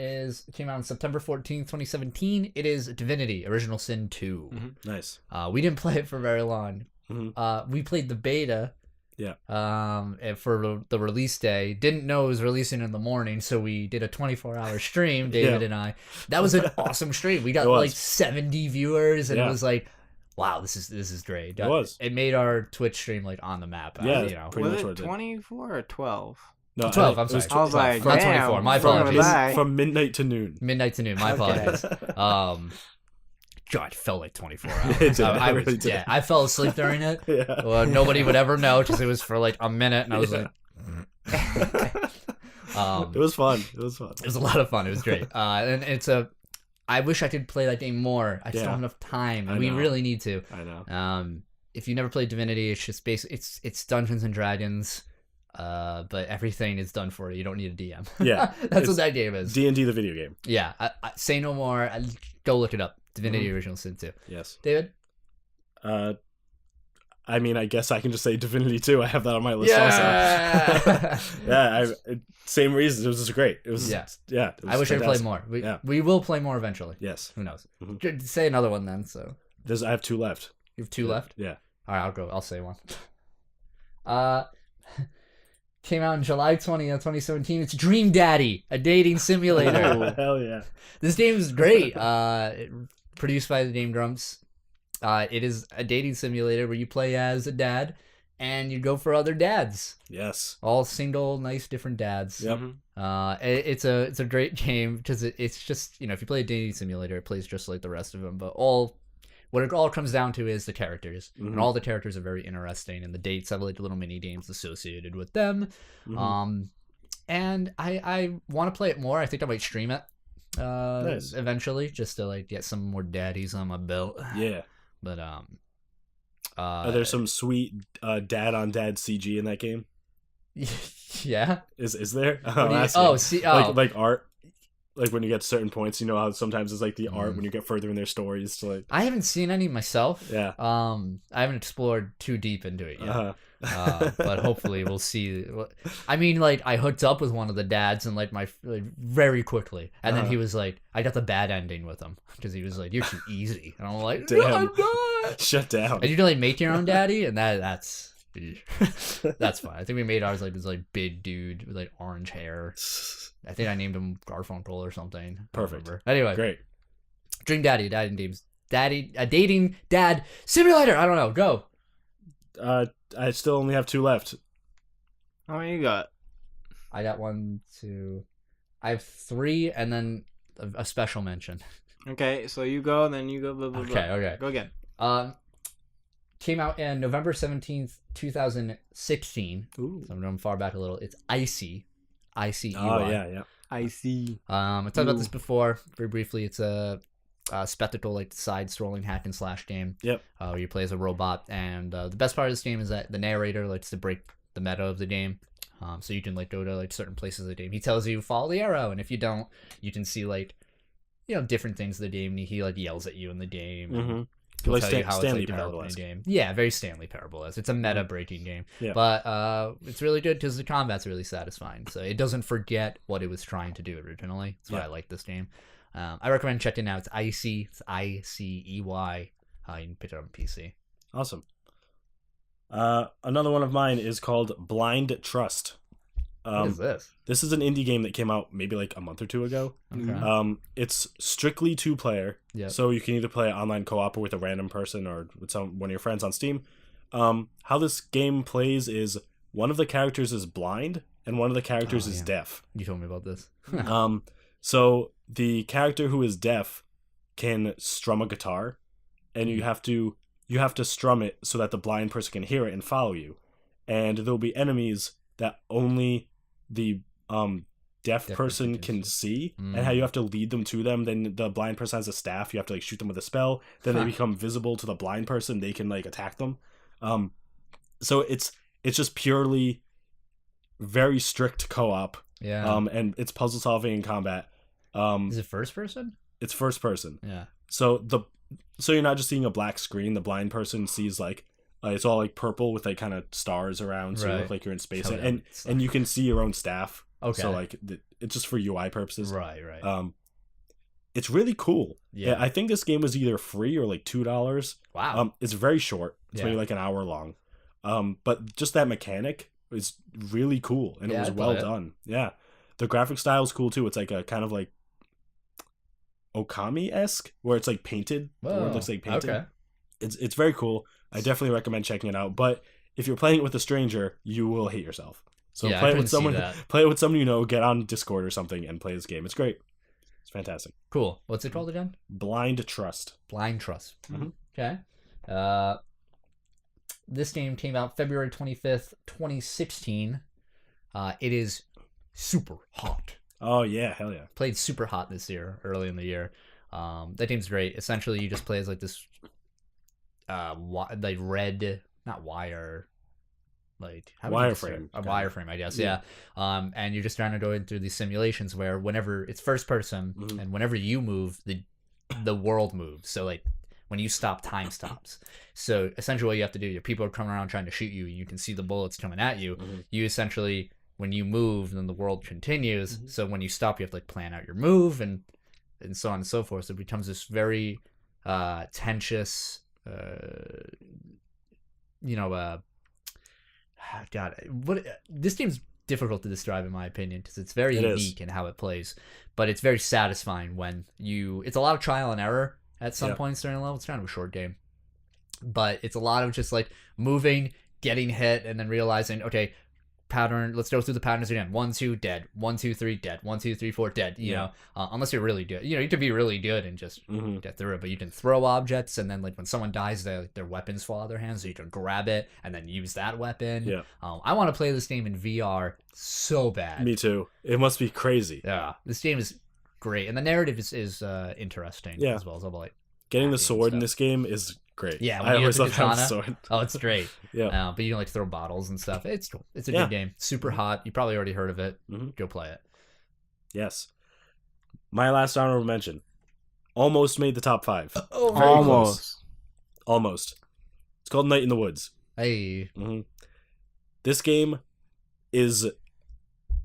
came out on September 14th, 2017. It is Divinity: Original Sin 2. Mm-hmm. Nice. We didn't play it for very long. Mm-hmm. We played the beta. Yeah. For the release day. Didn't know it was releasing in the morning, so we did a 24-hour stream, David and I. That was an awesome stream. We got like 70 viewers, and it was like, wow, this is great. It was. It made our Twitch stream like on the map. Yeah, pretty much. Was it 24 or 12? No, 12. I'm sorry. I was like, not 24. My apologies. From midnight to noon. Midnight to noon. My apologies. God, it felt like 24 hours. I fell asleep during it. Yeah. Well, nobody would ever know because it was for like a minute, and I was like. It was fun. It was a lot of fun. It was great. And I wish I could play that game more. I just don't have enough time, and we really need to. I know. If you never played Divinity, it's just basically it's Dungeons and Dragons. But everything is done for you. You don't need a DM. Yeah, that's what that game is. D&D the video game. Yeah, I say no more. Go look it up. Divinity Original Sin 2. Yes. David? I mean, I guess I can just say Divinity 2. I have that on my list also. Yeah, same reasons. It was just great. It was I wish I could play more. We will play more eventually. Yes. Who knows? Mm-hmm. Say another one then. So I have 2 left. You have 2 left? Yeah. All right, I'll say one. Came out on July 20th, 2017. It's Dream Daddy, a dating simulator. Oh, hell yeah. This game is great. Produced by the Game Grumps. It is a dating simulator where you play as a dad and you go for other dads. Yes. All single, nice, different dads. Yep. It's a great game because it's just, if you play a dating simulator, it plays just like the rest of them. But what it all comes down to is the characters. Mm-hmm. And all the characters are very interesting, and the dates have like little mini games associated with them. Mm-hmm. And I want to play it more. I think I might stream it nice. Eventually, just to like get some more daddies on my belt. Yeah. But are there some sweet dad on dad CG in that game? Yeah. Is there? Like art. Like when you get certain points, you know how sometimes it's like the art when you get further in their stories to like. I haven't seen any myself. Yeah. I haven't explored too deep into it yet. But hopefully we'll see. I mean, like I hooked up with one of the dads and like very quickly, and then he was like, I got the bad ending with him because he was like, "You're too easy," and I'm like, "No, I'm not." Shut down. And you like make your own daddy, and that's fine. I think we made ours like this like big dude with like orange hair. I think I named him Garfunkel or something. Perfect. Anyway, great. Dream Daddy, a dating dad simulator. I don't know. Go. I still only have 2 left. How many you got? I got 1, 2. I have 3, and then a special mention. Okay, so you go, then you go. Blah, blah, blah. Okay. Go again. Came out in November 17th, 2016. Ooh. So I'm going far back a little. It's Icy. ICEY. Oh, yeah. I see. I talked about this before, very briefly. It's a spectacle, like side-scrolling hack and slash game. Yep. Where you play as a robot, and the best part of this game is that the narrator likes to break the meta of the game. So you can like go to like certain places of the game. He tells you follow the arrow, and if you don't, you can see like different things in the game. And he like yells at you in the game. Mm-hmm. Like Stanley Parable game. Yeah, very Stanley Parable. It's a meta breaking game. Yeah. But it's really good because the combat's really satisfying. So it doesn't forget what it was trying to do originally. That's why I like this game. I recommend checking it out. It's Icy. It's ICEY. You can pick it up on PC. Awesome. Another one of mine is called Blind Trust. What is this? This is an indie game that came out maybe like a month or 2 ago. Okay. It's strictly 2-player. Yep. So you can either play online co-op or with a random person or with one of your friends on Steam. How this game plays is one of the characters is blind and one of the characters is deaf. You told me about this. So the character who is deaf can strum a guitar, and you have to strum it so that the blind person can hear it and follow you. And there'll be enemies that only the deaf person can see, and how you have to lead them to them. Then the blind person has a staff. You have to like shoot them with a spell. Then they become visible to the blind person. They can like attack them. So it's just purely very strict co-op. Yeah. And it's puzzle solving and combat. Is it first person? It's first person. Yeah. So you're not just seeing a black screen. The blind person sees like it's all like purple with like kind of stars around, so you look like you're in space, and you can see your own staff. Okay. So like it's just for UI purposes. Right. It's really cool. Yeah. I think this game was either free or like $2. Wow. It's very short. It's maybe like an hour long. But just that mechanic is really cool, and it was well done. Yeah. The graphic style is cool too. It's like a kind of like Okami-esque, where it's like painted. Whoa. The word looks like painted. Okay. It's very cool. I definitely recommend checking it out. But if you're playing it with a stranger, you will hate yourself. So play it with someone. Play it with someone you know. Get on Discord or something and play this game. It's great. It's fantastic. Cool. What's it called again? Blind Trust. Blind Trust. Mm-hmm. Okay. This game came out February 25th, 2016. It is super hot. Oh yeah, hell yeah. Played super hot this year, early in the year. That game's great. Essentially, you just play as like this, like red, not wire, like wireframe. A wireframe, I guess. Yeah. And you're just trying to go through these simulations where whenever it's first person, and whenever you move, the world moves. So like when you stop, time stops. So essentially, what you have to do, your people are coming around trying to shoot you. You can see the bullets coming at you. You essentially, when you move, then the world continues. So when you stop, you have to like plan out your move and so on and so forth. So it becomes this very tenuous, God, this game's difficult to describe in my opinion because it's very unique in how it plays, but it's very satisfying when it's a lot of trial and error at some points during the level. It's kind of a short game, but it's a lot of just like moving, getting hit, and then realizing, okay, pattern, let's go through the patterns again. 1, 2, dead. 1, 2, 3, dead. 1, 2, 3, 4, dead. You know, unless you're really good. You can be really good and just get through it, but you can throw objects, and then like when someone dies, their weapons fall out of their hands, so you can grab it and then use that weapon. Yeah. I want to play this game in VR so bad. Me too. It must be crazy. Yeah. This game is great, and the narrative is interesting as well as all the like getting the sword in this game is great. Yeah, I always love having the sword. Oh, it's great. Yeah, but you can like throw bottles and stuff. It's cool. It's a good game. Super hot. You probably already heard of it. Go play it. Yes. My last honorable mention almost made the top 5. Almost. It's called Night in the Woods. Hey. This game is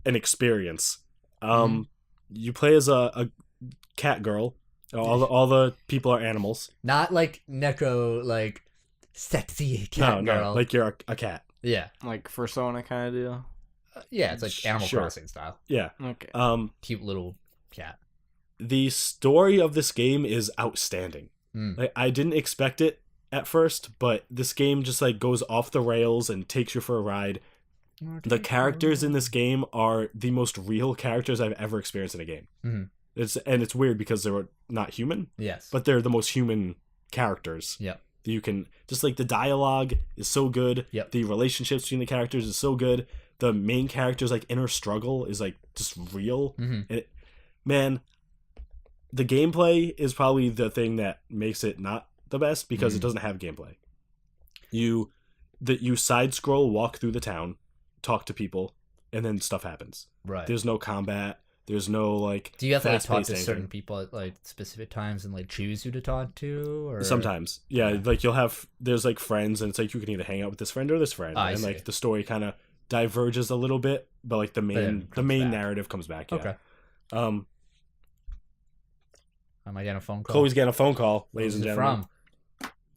an experience. You play as a cat girl. All the people are animals. Not like Neko, like sexy cat girl. No, like you're a cat. Yeah. Like Persona kind of deal. Yeah, it's like Animal Crossing style. Yeah. Okay. Cute little cat. The story of this game is outstanding. Like, I didn't expect it at first, but this game just like goes off the rails and takes you for a ride. The characters in this game are the most real characters I've ever experienced in a game. It's weird because they're not human. Yes. But they're the most human characters. Yep. You can just like the dialogue is so good. Yep. The relationships between the characters is so good. The main character's like inner struggle is like just real. And man, the gameplay is probably the thing that makes it not the best because it doesn't have gameplay. You side scroll, walk through the town, talk to people, and then stuff happens. Right. There's no combat. There's no like. Do you have to like, talk to certain people at like specific times and like choose who to talk to? Or sometimes, yeah. Like there's like friends, and it's like you can either hang out with this friend or this friend, and like the story kind of diverges a little bit, but like the main narrative comes back. Yeah. Okay. Am I getting a phone call? Chloe's getting a phone call, ladies and gentlemen.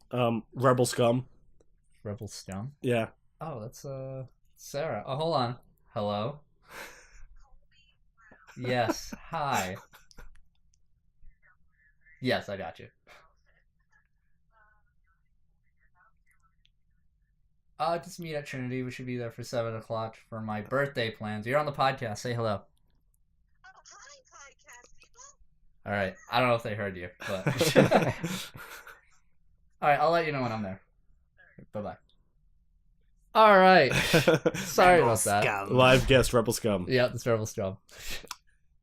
From? Rebel Scum. Rebel Scum? Yeah. Oh, that's Sarah. Oh, hold on. Hello. Yes. Hi. Yes, I got you. Just meet at Trinity. We should be there for 7 o'clock for my birthday plans. You're on the podcast. Say hello. Oh, hi, podcast people. All right. I don't know if they heard you, but all right. I'll let you know when I'm there. Bye-bye. All right. Sorry about that. Scum. Live guest Rebel Scum. Yeah, it's Rebel Scum.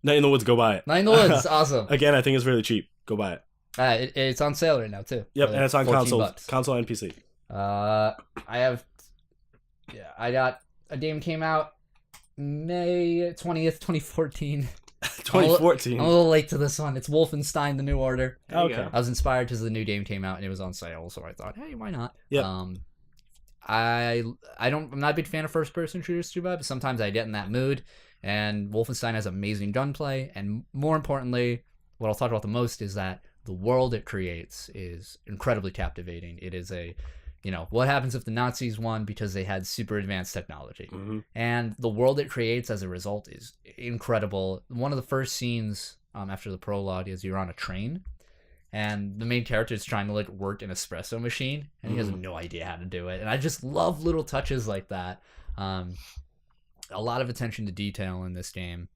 Night in the Woods, go buy it. Night in the Woods, awesome. Again, I think it's really cheap. Go buy it. It's on sale right now too. Yep, for and it's on $14. console and PC. I got a game came out May 20th, 2014. 2014. I'm a little late to this one. It's Wolfenstein: The New Order. There you Okay. go. I was inspired because the new game came out and it was on sale, so I thought, hey, why not? Yep. I'm not a big fan of first person shooters too bad, but sometimes I get in that mood. And Wolfenstein has amazing gunplay, and more importantly, what I'll talk about the most is that the world it creates is incredibly captivating. It is what happens if the Nazis won because they had super advanced technology. Mm-hmm. And the world it creates as a result is incredible. One of the first scenes after the prologue is you're on a train, and the main character is trying to work an espresso machine, and he has no idea how to do it. And I just love little touches like that. A lot of attention to detail in this game,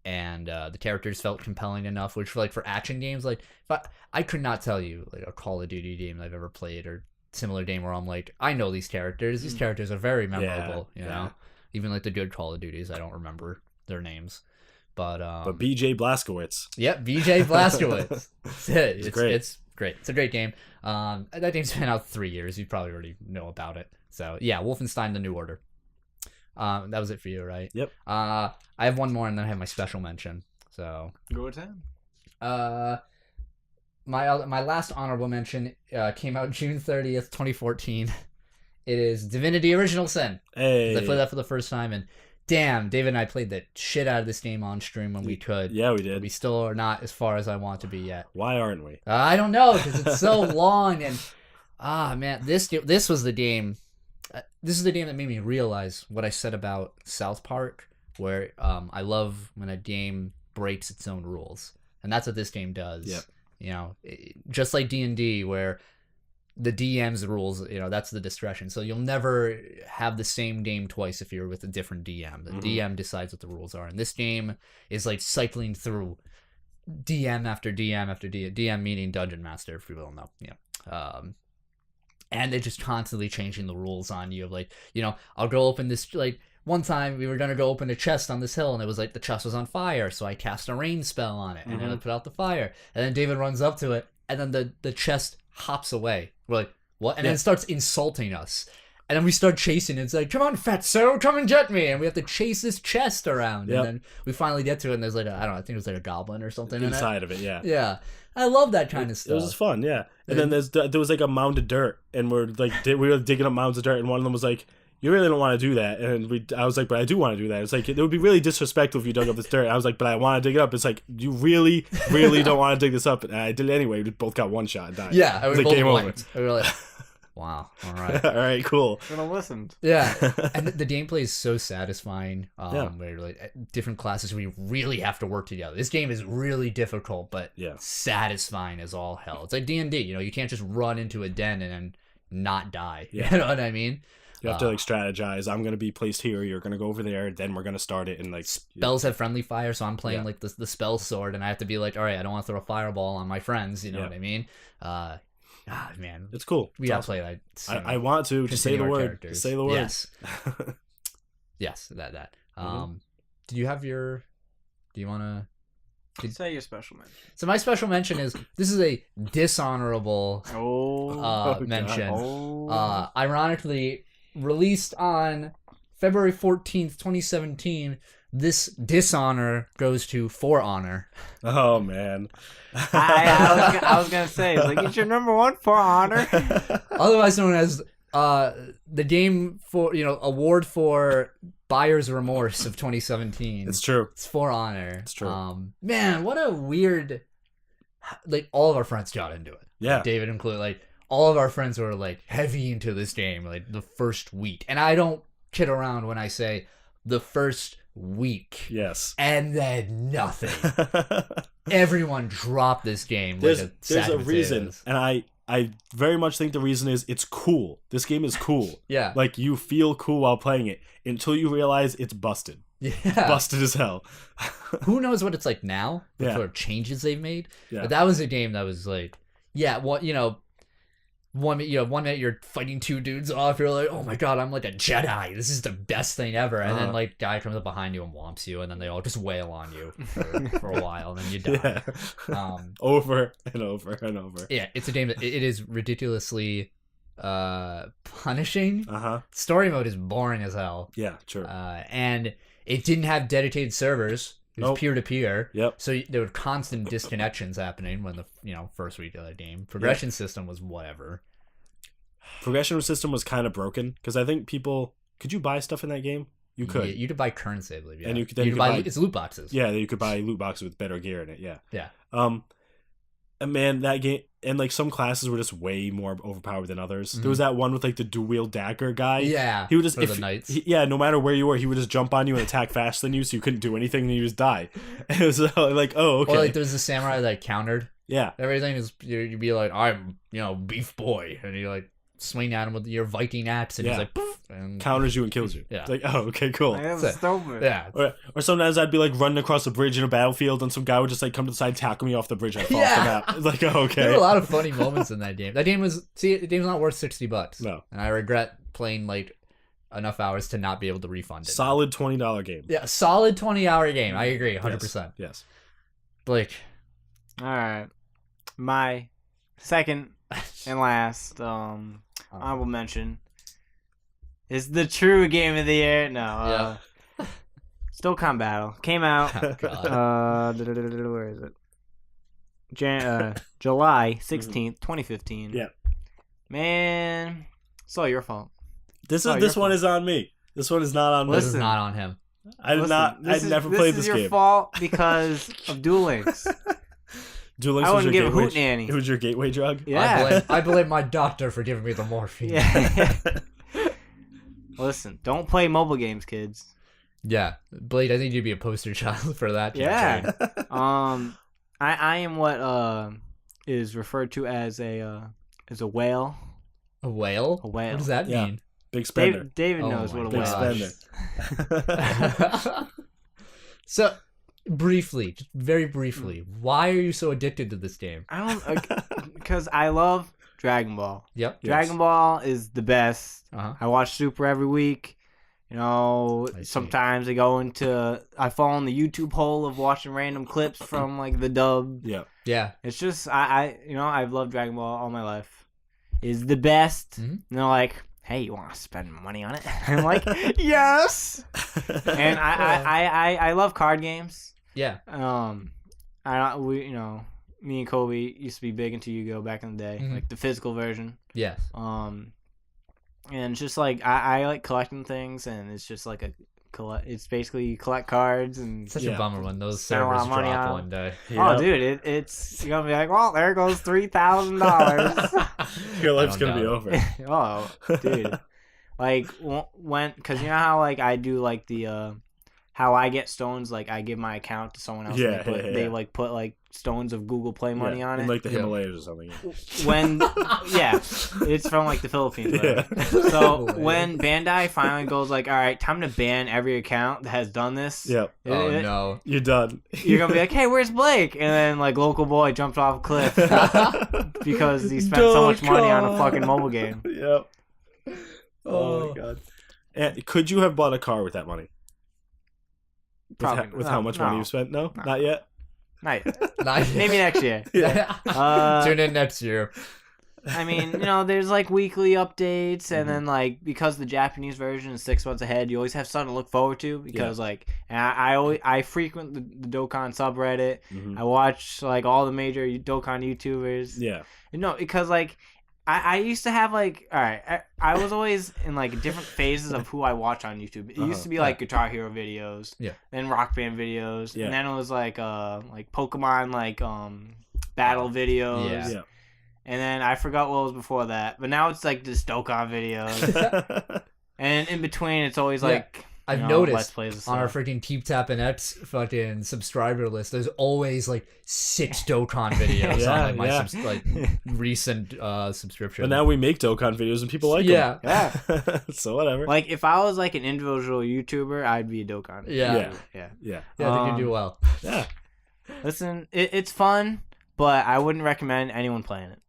and the characters felt compelling enough. Which for action games, I could not tell you a Call of Duty game I've ever played or similar game where I'm I know these characters. These characters are very memorable. You know, even the good Call of Duties, I don't remember their names. But BJ Blazkowicz. Yep, BJ Blazkowicz. That's it. It's great. It's great. It's a great game. That game's been out 3 years. You probably already know about it. So yeah, Wolfenstein: The New Order. That was it for you, right? Yep. I have one more, and then I have my special mention. So Go to 10. my last honorable mention came out June 30th, 2014. It is Divinity: Original Sin. Hey. I played that for the first time, and damn, David and I played the shit out of this game on stream when we could. Yeah, we did. We still are not as far as I want to be yet. Why aren't we? I don't know, because it's so long, and man, this was the game. This is the game that made me realize what I said about South Park, where I love when a game breaks its own rules, and that's what this game does. Yep. Just like D&D, where the DM's rules, that's the discretion. So you'll never have the same game twice if you're with a different DM. The DM decides what the rules are, and this game is cycling through DM after DM after DM. DM meaning Dungeon Master, if you will know. And they're just constantly changing the rules on you. I'll go open this, one time we were going to go open a chest on this hill, and it was the chest was on fire, so I cast a rain spell on it, and then I put out the fire. And then David runs up to it, and then the chest hops away. We're like, what? And then it starts insulting us. And then we start chasing it. It's come on, fatso, come and get me. And we have to chase this chest around. Yep. And then we finally get to it, and there's I think it was a goblin or something Inside of it, yeah. Yeah. I love that kind of stuff. It was fun, yeah. And then there was a mound of dirt, and we were digging up mounds of dirt, and one of them was you really don't want to do that. And I was but I do want to do that. It's it would be really disrespectful if you dug up this dirt. And I was but I want to dig it up. It's you really, really don't want to dig this up. And I did it anyway. We both got one shot and died. Yeah. It was game over. We were wow. All right. All right, cool. Should have listened. Yeah. And the gameplay is so satisfying. Yeah. Where different classes, we really have to work together. This game is really difficult, but satisfying as all hell. It's like D&D. You can't just run into a den and then not die. Yeah. You know what I mean? You have to strategize. I'm gonna be placed here. You're gonna go over there. Then we're gonna start it. And spells have friendly fire, so I'm playing the spell sword, and I have to be all right, I don't want to throw a fireball on my friends. You know what I mean? Man, it's cool. We gotta play that. I want to just say the word. Characters. Just say the word. Yes. Yes. That. Do you have your? Do you want to? Say your special mention. So my special mention is this is a dishonorable mention. Ironically, released on February 14th, 2017. This dishonor goes to For Honor. Oh man. I was gonna say, it's your number one For Honor. Otherwise known as the game for award for buyer's remorse of 2017. It's true. It's For Honor. It's true. Man, what a weird. All of our friends got into it. Yeah. David included. All of our friends were heavy into this game the first week, and I don't kid around when I say the first week. Yes. And then nothing. Everyone dropped this game. There's a reason, and I very much think the reason is it's cool. This game is cool. Yeah. You feel cool while playing it until you realize it's busted. Yeah. Busted as hell. Who knows what it's like now? The Yeah. sort of changes they've made. Yeah. But that was a game that was one minute you're fighting two dudes off. You're like, oh my god, I'm like a Jedi. This is the best thing ever. And then like guy comes up behind you and whomps you, and then they all just wail on you for a while, and then you die. Yeah. Over and over and over. Yeah, it's a game that it is ridiculously punishing. Story mode is boring as hell. Yeah, true. And it didn't have dedicated servers. It was peer to peer. Yep. So there were constant disconnections happening when the first week of the game. Progression system was whatever. Progression system was kind of broken because I think could you buy stuff in that game? You could. Yeah, you could buy currency, I believe. Yeah. And you could buy it's loot boxes. Yeah, you could buy loot boxes with better gear in it. Yeah. Yeah. And man, that game, and like some classes were just way more overpowered than others. There was that one with like the dual wield dagger guy. Yeah, he would just the knights. No matter where you were, he would just jump on you and attack faster than you, so you couldn't do anything, and you just die. And it was like, oh, okay. Or like there's a samurai that countered. Yeah, everything is you'd be like, I'm beef boy, and you like swing at him with your Viking axe, and he's like, poof, and counters you and kills you. Yeah, it's like, oh, okay, cool. That was stupid. Yeah. Or sometimes I'd be like running across a bridge in a battlefield, and some guy would just like come to the side, tackle me off the bridge, and I fall off the map. It's like, oh, okay. There were a lot of funny moments in that game. That game the game's not worth $60. No, and I regret playing like enough hours to not be able to refund it. Solid $20 game. Yeah, solid 20-hour game. I agree, 100%. Yes. Blake. All right, my second and last honorable mention is the true game of the year. No, Dokkan Battle came out. Where is it? July 16th, 2015. Yeah. Man, it's all your fault. This one is on me. This one is not on me. This is not on him. I never played this game. This is your fault because of Duel Links. Duel Links I was wouldn't your give a gateway. hoot nanny. It was your gateway drug. Yeah. I blame my doctor for giving me the morphine. Yeah. Listen, don't play mobile games, kids. Yeah, Blade, I think you'd be a poster child for that. Yeah. I am what is referred to as a whale. A whale? A whale. What does that Yeah. mean? Big spender. David Oh knows my what a Big whale is. spender. So, briefly, just very briefly, why are you so addicted to this game? I don't because I love Dragon Ball. Yep. Dragon Ball is the best. Uh-huh. I watch Super every week. Sometimes I fall in the YouTube hole of watching random clips from like the dub. Yeah. Yeah. It's just I've loved Dragon Ball all my life. It's the best. Mm-hmm. And they're like, hey, you want to spend money on it? I'm like, yes. And I love card games. Yeah. Me and Colby used to be big into Yu-Gi-Oh back in the day, like the physical version. Yes. And it's just like I like collecting things, and it's just like it's basically you collect cards and Such a bummer when those spend a lot servers of money drop on one day. Oh, dude, it's you're gonna be like, well, there goes $3,000. Your life's gonna be over. Oh, dude, like because you know how like I do like the how I get stones, like I give my account to someone else. Yeah, and they like put like stones of Google Play money on in it. like the Himalayas or something. When it's from like the Philippines. Yeah. So when Bandai finally goes like, all right, time to ban every account that has done this. Yep. No. You're done. You're gonna be like, hey, where's Blake? And then like local boy jumped off a cliff because he spent so much money on a fucking mobile game. Yep. Oh my god. And could you have bought a car with that money? Probably With how much money you spent? No, not yet. Not yet. Maybe next year. Yeah. Tune in next year. I mean, there's like weekly updates, and then like because the Japanese version is 6 months ahead, you always have something to look forward to. Because like, and I frequent the Dokkan subreddit. I watch like all the major Dokkan YouTubers. Yeah. Because like. I used to have like, all right, I was always in like different phases of who I watch on YouTube. It used to be like Guitar Hero videos, then Rock Band videos, and then it was like Pokemon like battle videos, and then I forgot what was before that. But now it's like just Dokkan videos, and in between it's always like. I've noticed on our freaking Tappin X fucking subscriber list, there's always like 6 Dokkan videos on like my recent subscription. But now we make Dokkan videos and people like them. Yeah. So whatever. Like if I was like an individual YouTuber, I'd be a Dokkan. Yeah. I think you do well. Yeah. Listen, it's fun, but I wouldn't recommend anyone playing it.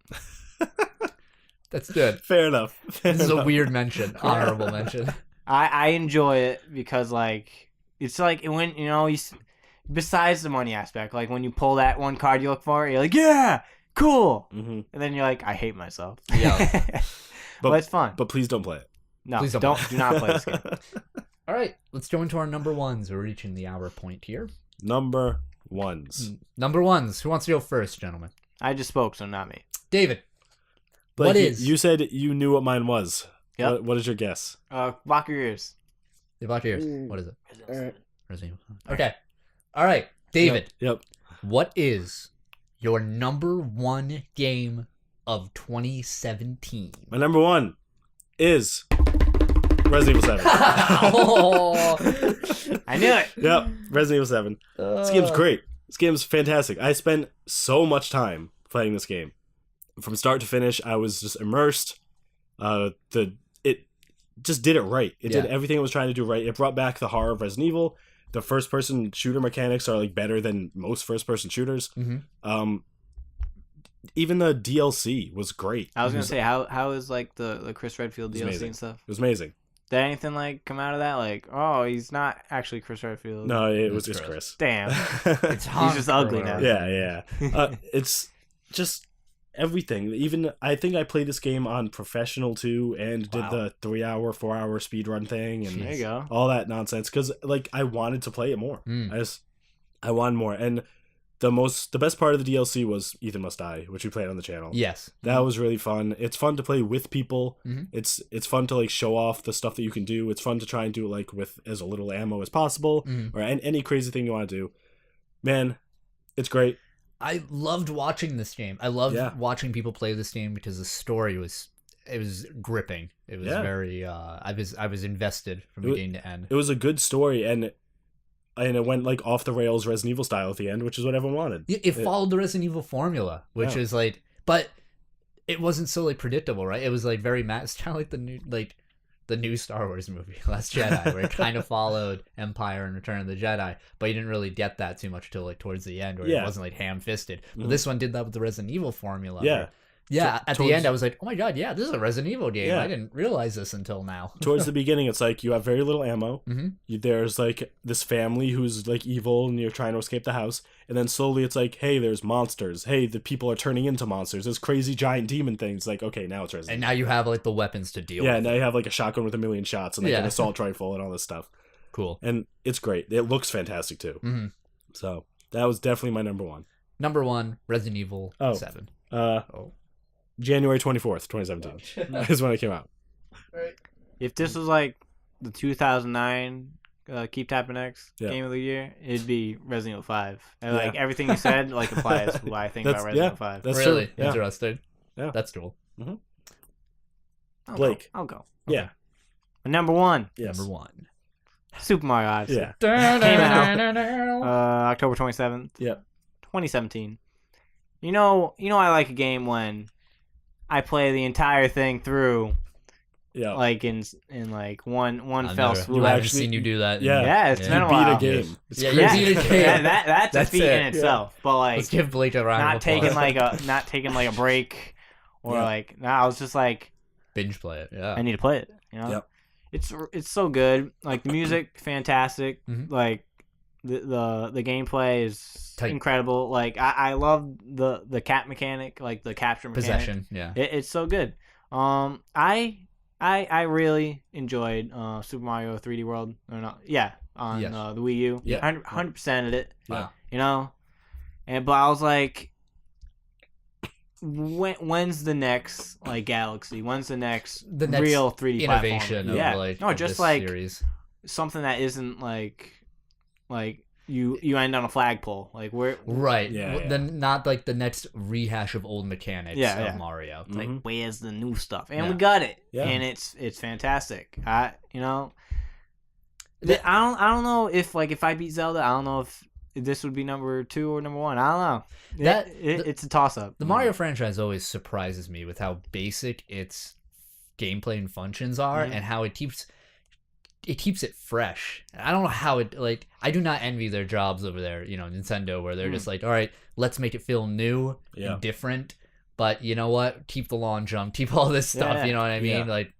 That's good. Fair enough. This is a weird mention. Honorable mention. I enjoy it because like it's like when besides the money aspect, like when you pull that one card you look for, you're like, yeah, cool, Mm-hmm. and then you're like, I hate myself. Yeah. But it's fun. But please don't play it. No, Please don't don't play. do not play this game. All right, let's go into our number ones. We're reaching the hour point here. Number ones. Number ones. Who wants to go first, gentlemen? I just spoke, so not me. David. Blake, What is? You said you knew what mine was. Yep. What is your guess? Block your ears. The Black Ears. What is it? Resident Evil. Okay. All right, David. Yep. What is your number one game of 2017? My number one is Resident Evil 7. Oh. I knew it. Yep. Resident Evil 7. This game's great. This game's fantastic. I spent so much time playing this game. From start to finish, I was just immersed. It just did it right. It did everything it was trying to do right. It brought back the horror of Resident Evil. The first-person shooter mechanics are like better than most first-person shooters. Mm-hmm. Even the DLC was great. I was gonna say how is like the Chris Redfield DLC amazing. and stuff? It was amazing. Did anything like come out of that? Like, oh, he's not actually Chris Redfield. No, it was It's just Chris. Damn. It's He's just ugly now. Yeah. It's just everything. Even I think I played this game on professional too, and did the 3-hour, 4-hour speed run thing, and There you go. all that nonsense. Because like I wanted to play it more. Mm. I wanted more. And the best part of the DLC was Ethan Must Die, which we played on the channel. Yes. That was really fun. It's fun to play with people. Mhm. It's fun to like show off the stuff that you can do. It's fun to try and do it like with as little ammo as possible, Mhm. or any crazy thing you want to do. Man, it's great. I loved watching this game. I loved Yeah. watching people play this game because the story was gripping. It was Yeah. very I was invested from beginning to end. It was a good story, and it went like off the rails Resident Evil style at the end, which is what everyone wanted. It followed the Resident Evil formula, which Yeah. is like, but it wasn't so like predictable, right? It was like very it's kind of like the new Star Wars movie, Last Jedi, where it kind of followed Empire and Return of the Jedi, but you didn't really get that too much until like towards the end, where it wasn't like ham-fisted. But Mhm. this one did that with the Resident Evil formula. Yeah. where- yeah. At the towards- end, I was like, oh my god, yeah, this is a Resident Evil game. Yeah. I didn't realize this until now. Towards the beginning, it's like you have very little ammo. Mhm. There's like this family who's like evil, and you're trying to escape the house. And then slowly, it's like, hey, there's monsters. Hey, the people are turning into monsters. There's crazy giant demon things. Like, okay, now it's Resident And Evil. now you have like the weapons to deal Yeah, with. now you have like a shotgun with 1,000,000 shots and like Yeah. an assault rifle and all this stuff. Cool. And it's great. It looks fantastic too. Mhm. So that was definitely my number one. Number one, Resident Evil Oh. 7. January 24th, 2017 is when it came out. If this was like the 2009 Keep Tappin X Yeah. game of the year, it'd be Resident Evil 5. And like Yeah. everything you said like applies to what I think That's- about Resident yeah. Evil 5. That's Really true. Yeah. interesting. Yeah. That's cool. I'll Blake. I'll go. Yeah. Number one, Yes. Number one. Super Mario Odyssey. Yeah. Came out October 27th. Yep. 2017. You know I like a game when I play the entire thing through Yeah. like in like one I've fell never- swoop. I've actually- seen you do that. Yeah. Yeah, it's Yeah. been a You beat while. a game. It's Yeah, crazy. you beat a game. That's That's a feat it. in itself. But like Let's give Blake a round not of taking applause. not taking like a break or Yeah. like I was just like Binge play it. Yeah. I need to play it. You know, Yep. it's so good. Like the music, fantastic. Mhm. Like the gameplay is Tight. incredible. Like I love the cap mechanic, like the capture mechanic. Possession. Yeah. It's so good. I really enjoyed Super Mario 3D World or not? Yeah, on Yes. the Wii U. Yeah. 100% of it. Wow. You know, but I was like, when's the next like Galaxy? When's the next real 3D innovation platform? of yeah. like no, of just this like series. something that isn't like you end on a flagpole. Like where Right. Yeah, Not like the next rehash of old mechanics Yeah, of yeah. Mario. like Mhm. where's the new stuff? And Yeah. we got it. Yeah. And it's fantastic. You know, The- I don't know if I beat Zelda, I don't know if this would be number 2 or number 1. I don't know. It's a toss up. The Mario franchise always surprises me with how basic its gameplay and functions are, Mhm. and how it keeps it fresh. I don't know how it like. I do not envy their jobs over there, Nintendo, where they're just like, all right, let's make it feel new Yeah. and different, but you know what? Keep the lawn jump, keep all this stuff. Yeah. You know what I mean? Yeah. Like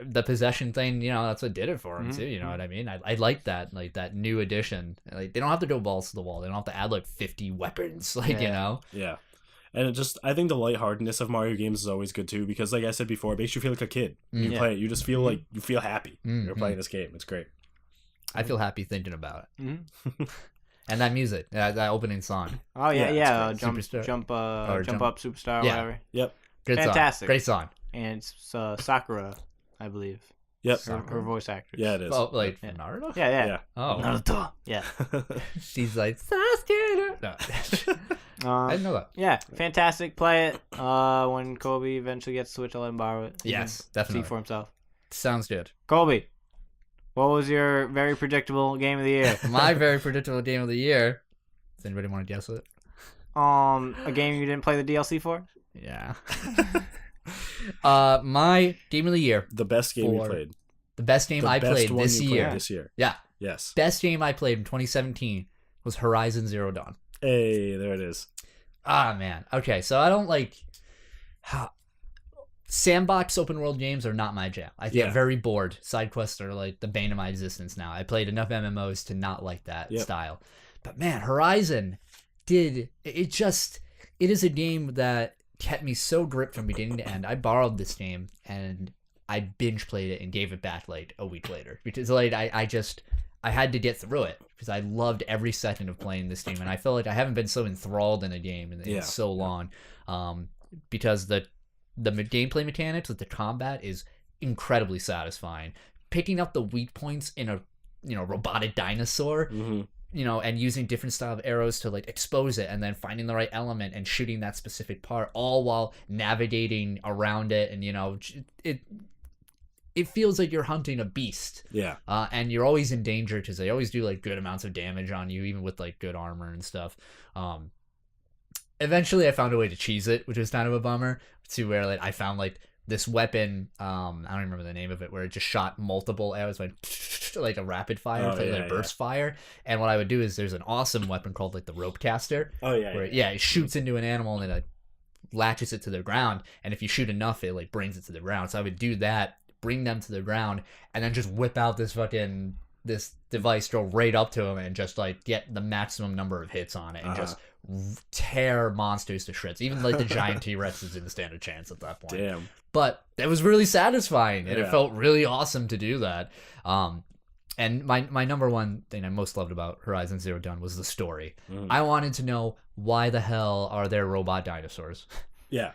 the possession thing. You know, that's what did it for him too. You know what I mean? I like that. Like that new addition. Like they don't have to go balls to the wall. They don't have to add like 50 weapons. Like you know. Yeah. And I think the lightheartedness of Mario games is always good too, because like I said before, it makes you feel like a kid. When you play it, you just feel like you feel happy when you're playing this game. It's great. I feel happy thinking about it. Mhm. And that music, that opening song. Oh yeah, Yeah, yeah. Jump Superstar. jump Jump- up superstar, Yeah. whatever. Yep. Good Fantastic. song. Great song. And it's Sakura, I believe. Yep. Her voice actress. Yeah, it is. Oh, like Yeah. Naruto? Yeah, yeah. Yeah. Oh. Naruto. Yeah. She's like, Sasuke. No. I didn't know that. Yeah, fantastic. Play it. When Colby eventually gets Switch, I'll let him borrow it. He Yes, can definitely. See for himself. Sounds good. Colby, what was your very predictable game of the year? My very predictable game of the year. Does anybody want to guess it? A game you didn't play the DLC for? Yeah. My game of the year. The best game you For- played. The best game The I best played one this you played year. This year. Yeah. Yes. Best game I played in 2017 was Horizon Zero Dawn. Hey, there it is. Ah, man. Okay, so I don't like... Sandbox open world games are not my jam. I get Yeah. very bored. Side quests are like the bane of my existence now. I played enough MMOs to not like that Yep. style. But man, Horizon it is a game that kept me so gripped from beginning to end. I borrowed this game and I binge played it and gave it back like a week later because like I had to get through it because I loved every second of playing this game, and I feel like I haven't been so enthralled in a game in so long, because the gameplay mechanics with the combat is incredibly satisfying. Picking up the weak points in a robotic dinosaur, and using different style of arrows to like expose it, and then finding the right element and shooting that specific part, all while navigating around it, and it feels like you're hunting a beast. Yeah. And you're always in danger because they always do like good amounts of damage on you, even with like good armor and stuff. Eventually I found a way to cheese it, which was kind of a bummer, to where like I found like this weapon, I don't remember the name of it, where it just shot multiple arrows like a rapid fire, like burst fire. And what I would do is there's an awesome weapon called like the rope caster. Oh yeah. Where it shoots into an animal and it like latches it to the ground, and if you shoot enough it like brings it to the ground. So I would do that, bring them to the ground, and then just whip out this device, go right up to them, and just like get the maximum number of hits on it, and just tear monsters to shreds. Even like the giant T-Rex didn't stand a chance at that point. Damn. But it was really satisfying, and it Yeah. felt really awesome to do that. And my number one thing I most loved about Horizon Zero Dawn was the story. I wanted to know, why the hell are there robot dinosaurs? Yeah.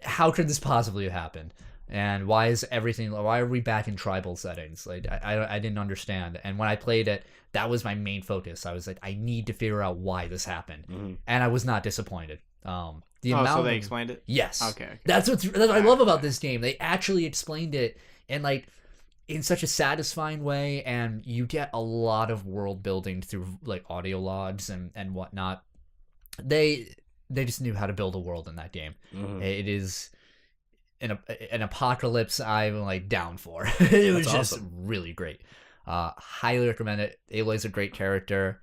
How could this possibly have happened? And why are we back in tribal settings? Like I didn't understand. And when I played it, that was my main focus. I was like, I need to figure out why this happened. And I was not disappointed. So they explained it? Yes. Okay. That's what I love about this game. They actually explained it and like in such a satisfying way, and you get a lot of world building through like audio logs and whatnot. They just knew how to build a world in that game. It is an apocalypse I'm like down for. It was just awesome. really great. Highly recommend it. Aloy's a great character.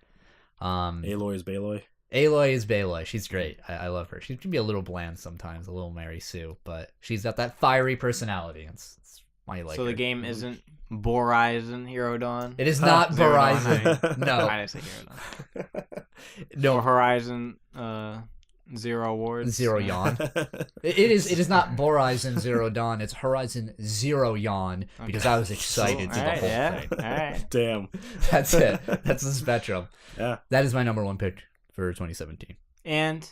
Aloy is Baloy. Aloy is Baloy. She's great. I love her. She can be a little bland sometimes, a little Mary Sue, but she's got that fiery personality. It's why you like So her. the game isn't Horizon Zero Dawn? It is not Zero Dawn, Verizon. No. I didn't say Zero Dawn. No. Or Horizon Zero Awards. Zero Yawn. It is not Horizon Zero Dawn. It's Horizon Zero Yawn, because I was excited to the whole thing. All right. Damn. That's it. That's the spectrum. Yeah. That is my number one pick for 2017. And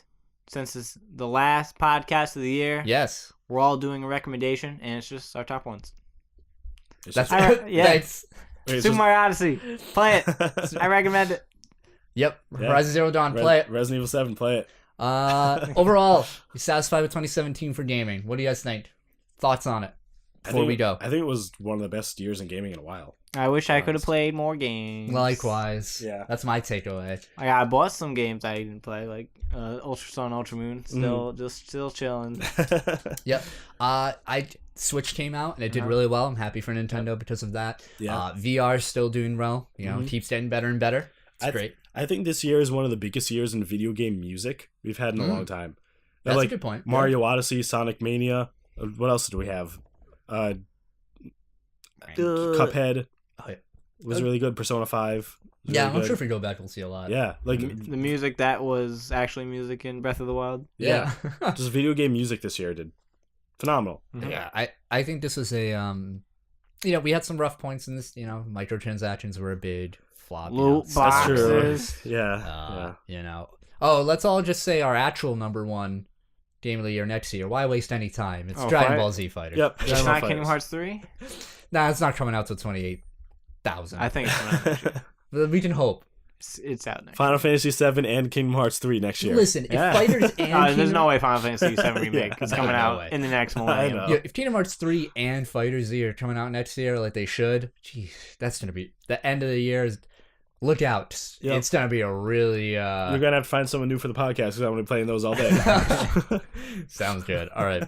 since it's the last podcast of the year, Yes. we're all doing a recommendation, and it's just our top ones. It's That's just- Yeah. That's Wait, it's Super just- Mario Odyssey. Play it. I recommend it. yep. Yeah. Horizon Zero Dawn. Play it. Resident Evil 7, play it. Overall, you satisfied with 2017 for gaming? What do you guys think? Thoughts on it before we go? I think it was one of the best years in gaming in a while. I wish I could have Honest. played more games. Likewise. Yeah. That's my takeaway. I bought some games I didn't play, like Ultra Sun, Ultra Moon. Still chilling. Yep. Switch came out and it did really well. I'm happy for Nintendo because of that. Yeah. VR's still doing well. You know, keeps getting better and better. It's great. I think this year is one of the biggest years in video game music we've had in a long time. That's like a good point. Mario Odyssey, Sonic Mania. What else did we have? Cuphead Oh, yeah. was really good. Persona 5. was Yeah, really I'm good. sure if we go back, we'll see a lot. Yeah, like The music that was actually music in Breath of the Wild. Yeah. just video game music this year did phenomenal. Yeah, I think this was a we had some rough points in this. Microtransactions were a big flop. Loot That's true. boxes. Yeah, Oh, let's all just say our actual number one game of the year next year. Why waste any time? It's Oh, Dragon Ball Z Fighter. Yep. It's Dragon not Ball Kingdom Fighters. Hearts 3? Nah, it's not coming out till 28,000. I think it's coming out next year. We can hope. It's out next Final Fantasy 7 and Kingdom Hearts 3 next year. Listen, if Yeah. Fighters and year. There's Kingdom- no way Final Fantasy 7 Remake is coming No out way. in the next I millennium. know. Yeah, if Kingdom Hearts 3 and Fighters Z are coming out next year like they should, geez, that's gonna be the end of the year. Look out! Yep. It's gonna be a really You're gonna have to find someone new for the podcast because I'm gonna be playing those all day. sounds good. All right,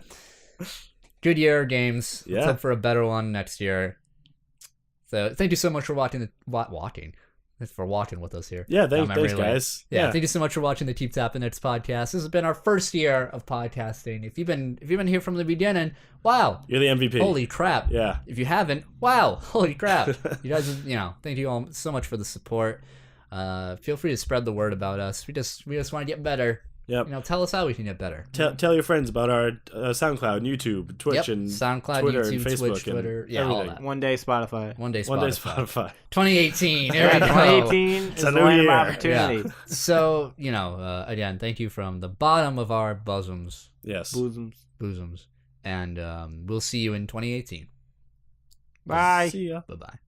good year of games. Let's Yeah. hope for a better one next year. So thank you so much for watching for watching with us here. Yeah, down thanks memory lane. guys. Yeah, thank you so much for watching the Keep Tappin X podcast. This has been our first year of podcasting. If you've been here from the beginning, wow, You're the MVP. holy crap! Yeah. If you haven't, wow, holy crap! You guys, thank you all so much for the support. Feel free to spread the word about us. We just want to get better. Yep. Tell us how we can get better. Tell your friends about our SoundCloud, YouTube, Twitch, Yep. and SoundCloud, Twitter, YouTube, and Facebook, Twitch, and Twitter, yeah, all everything. that. One day Spotify. One day Spotify. One day Spotify. 2018. There we go. 2018 It's is a the new land of year. opportunity. So again, thank you from the bottom of our bosoms, Yes. Bosoms. and we'll see you in 2018. Bye. See ya. Bye bye.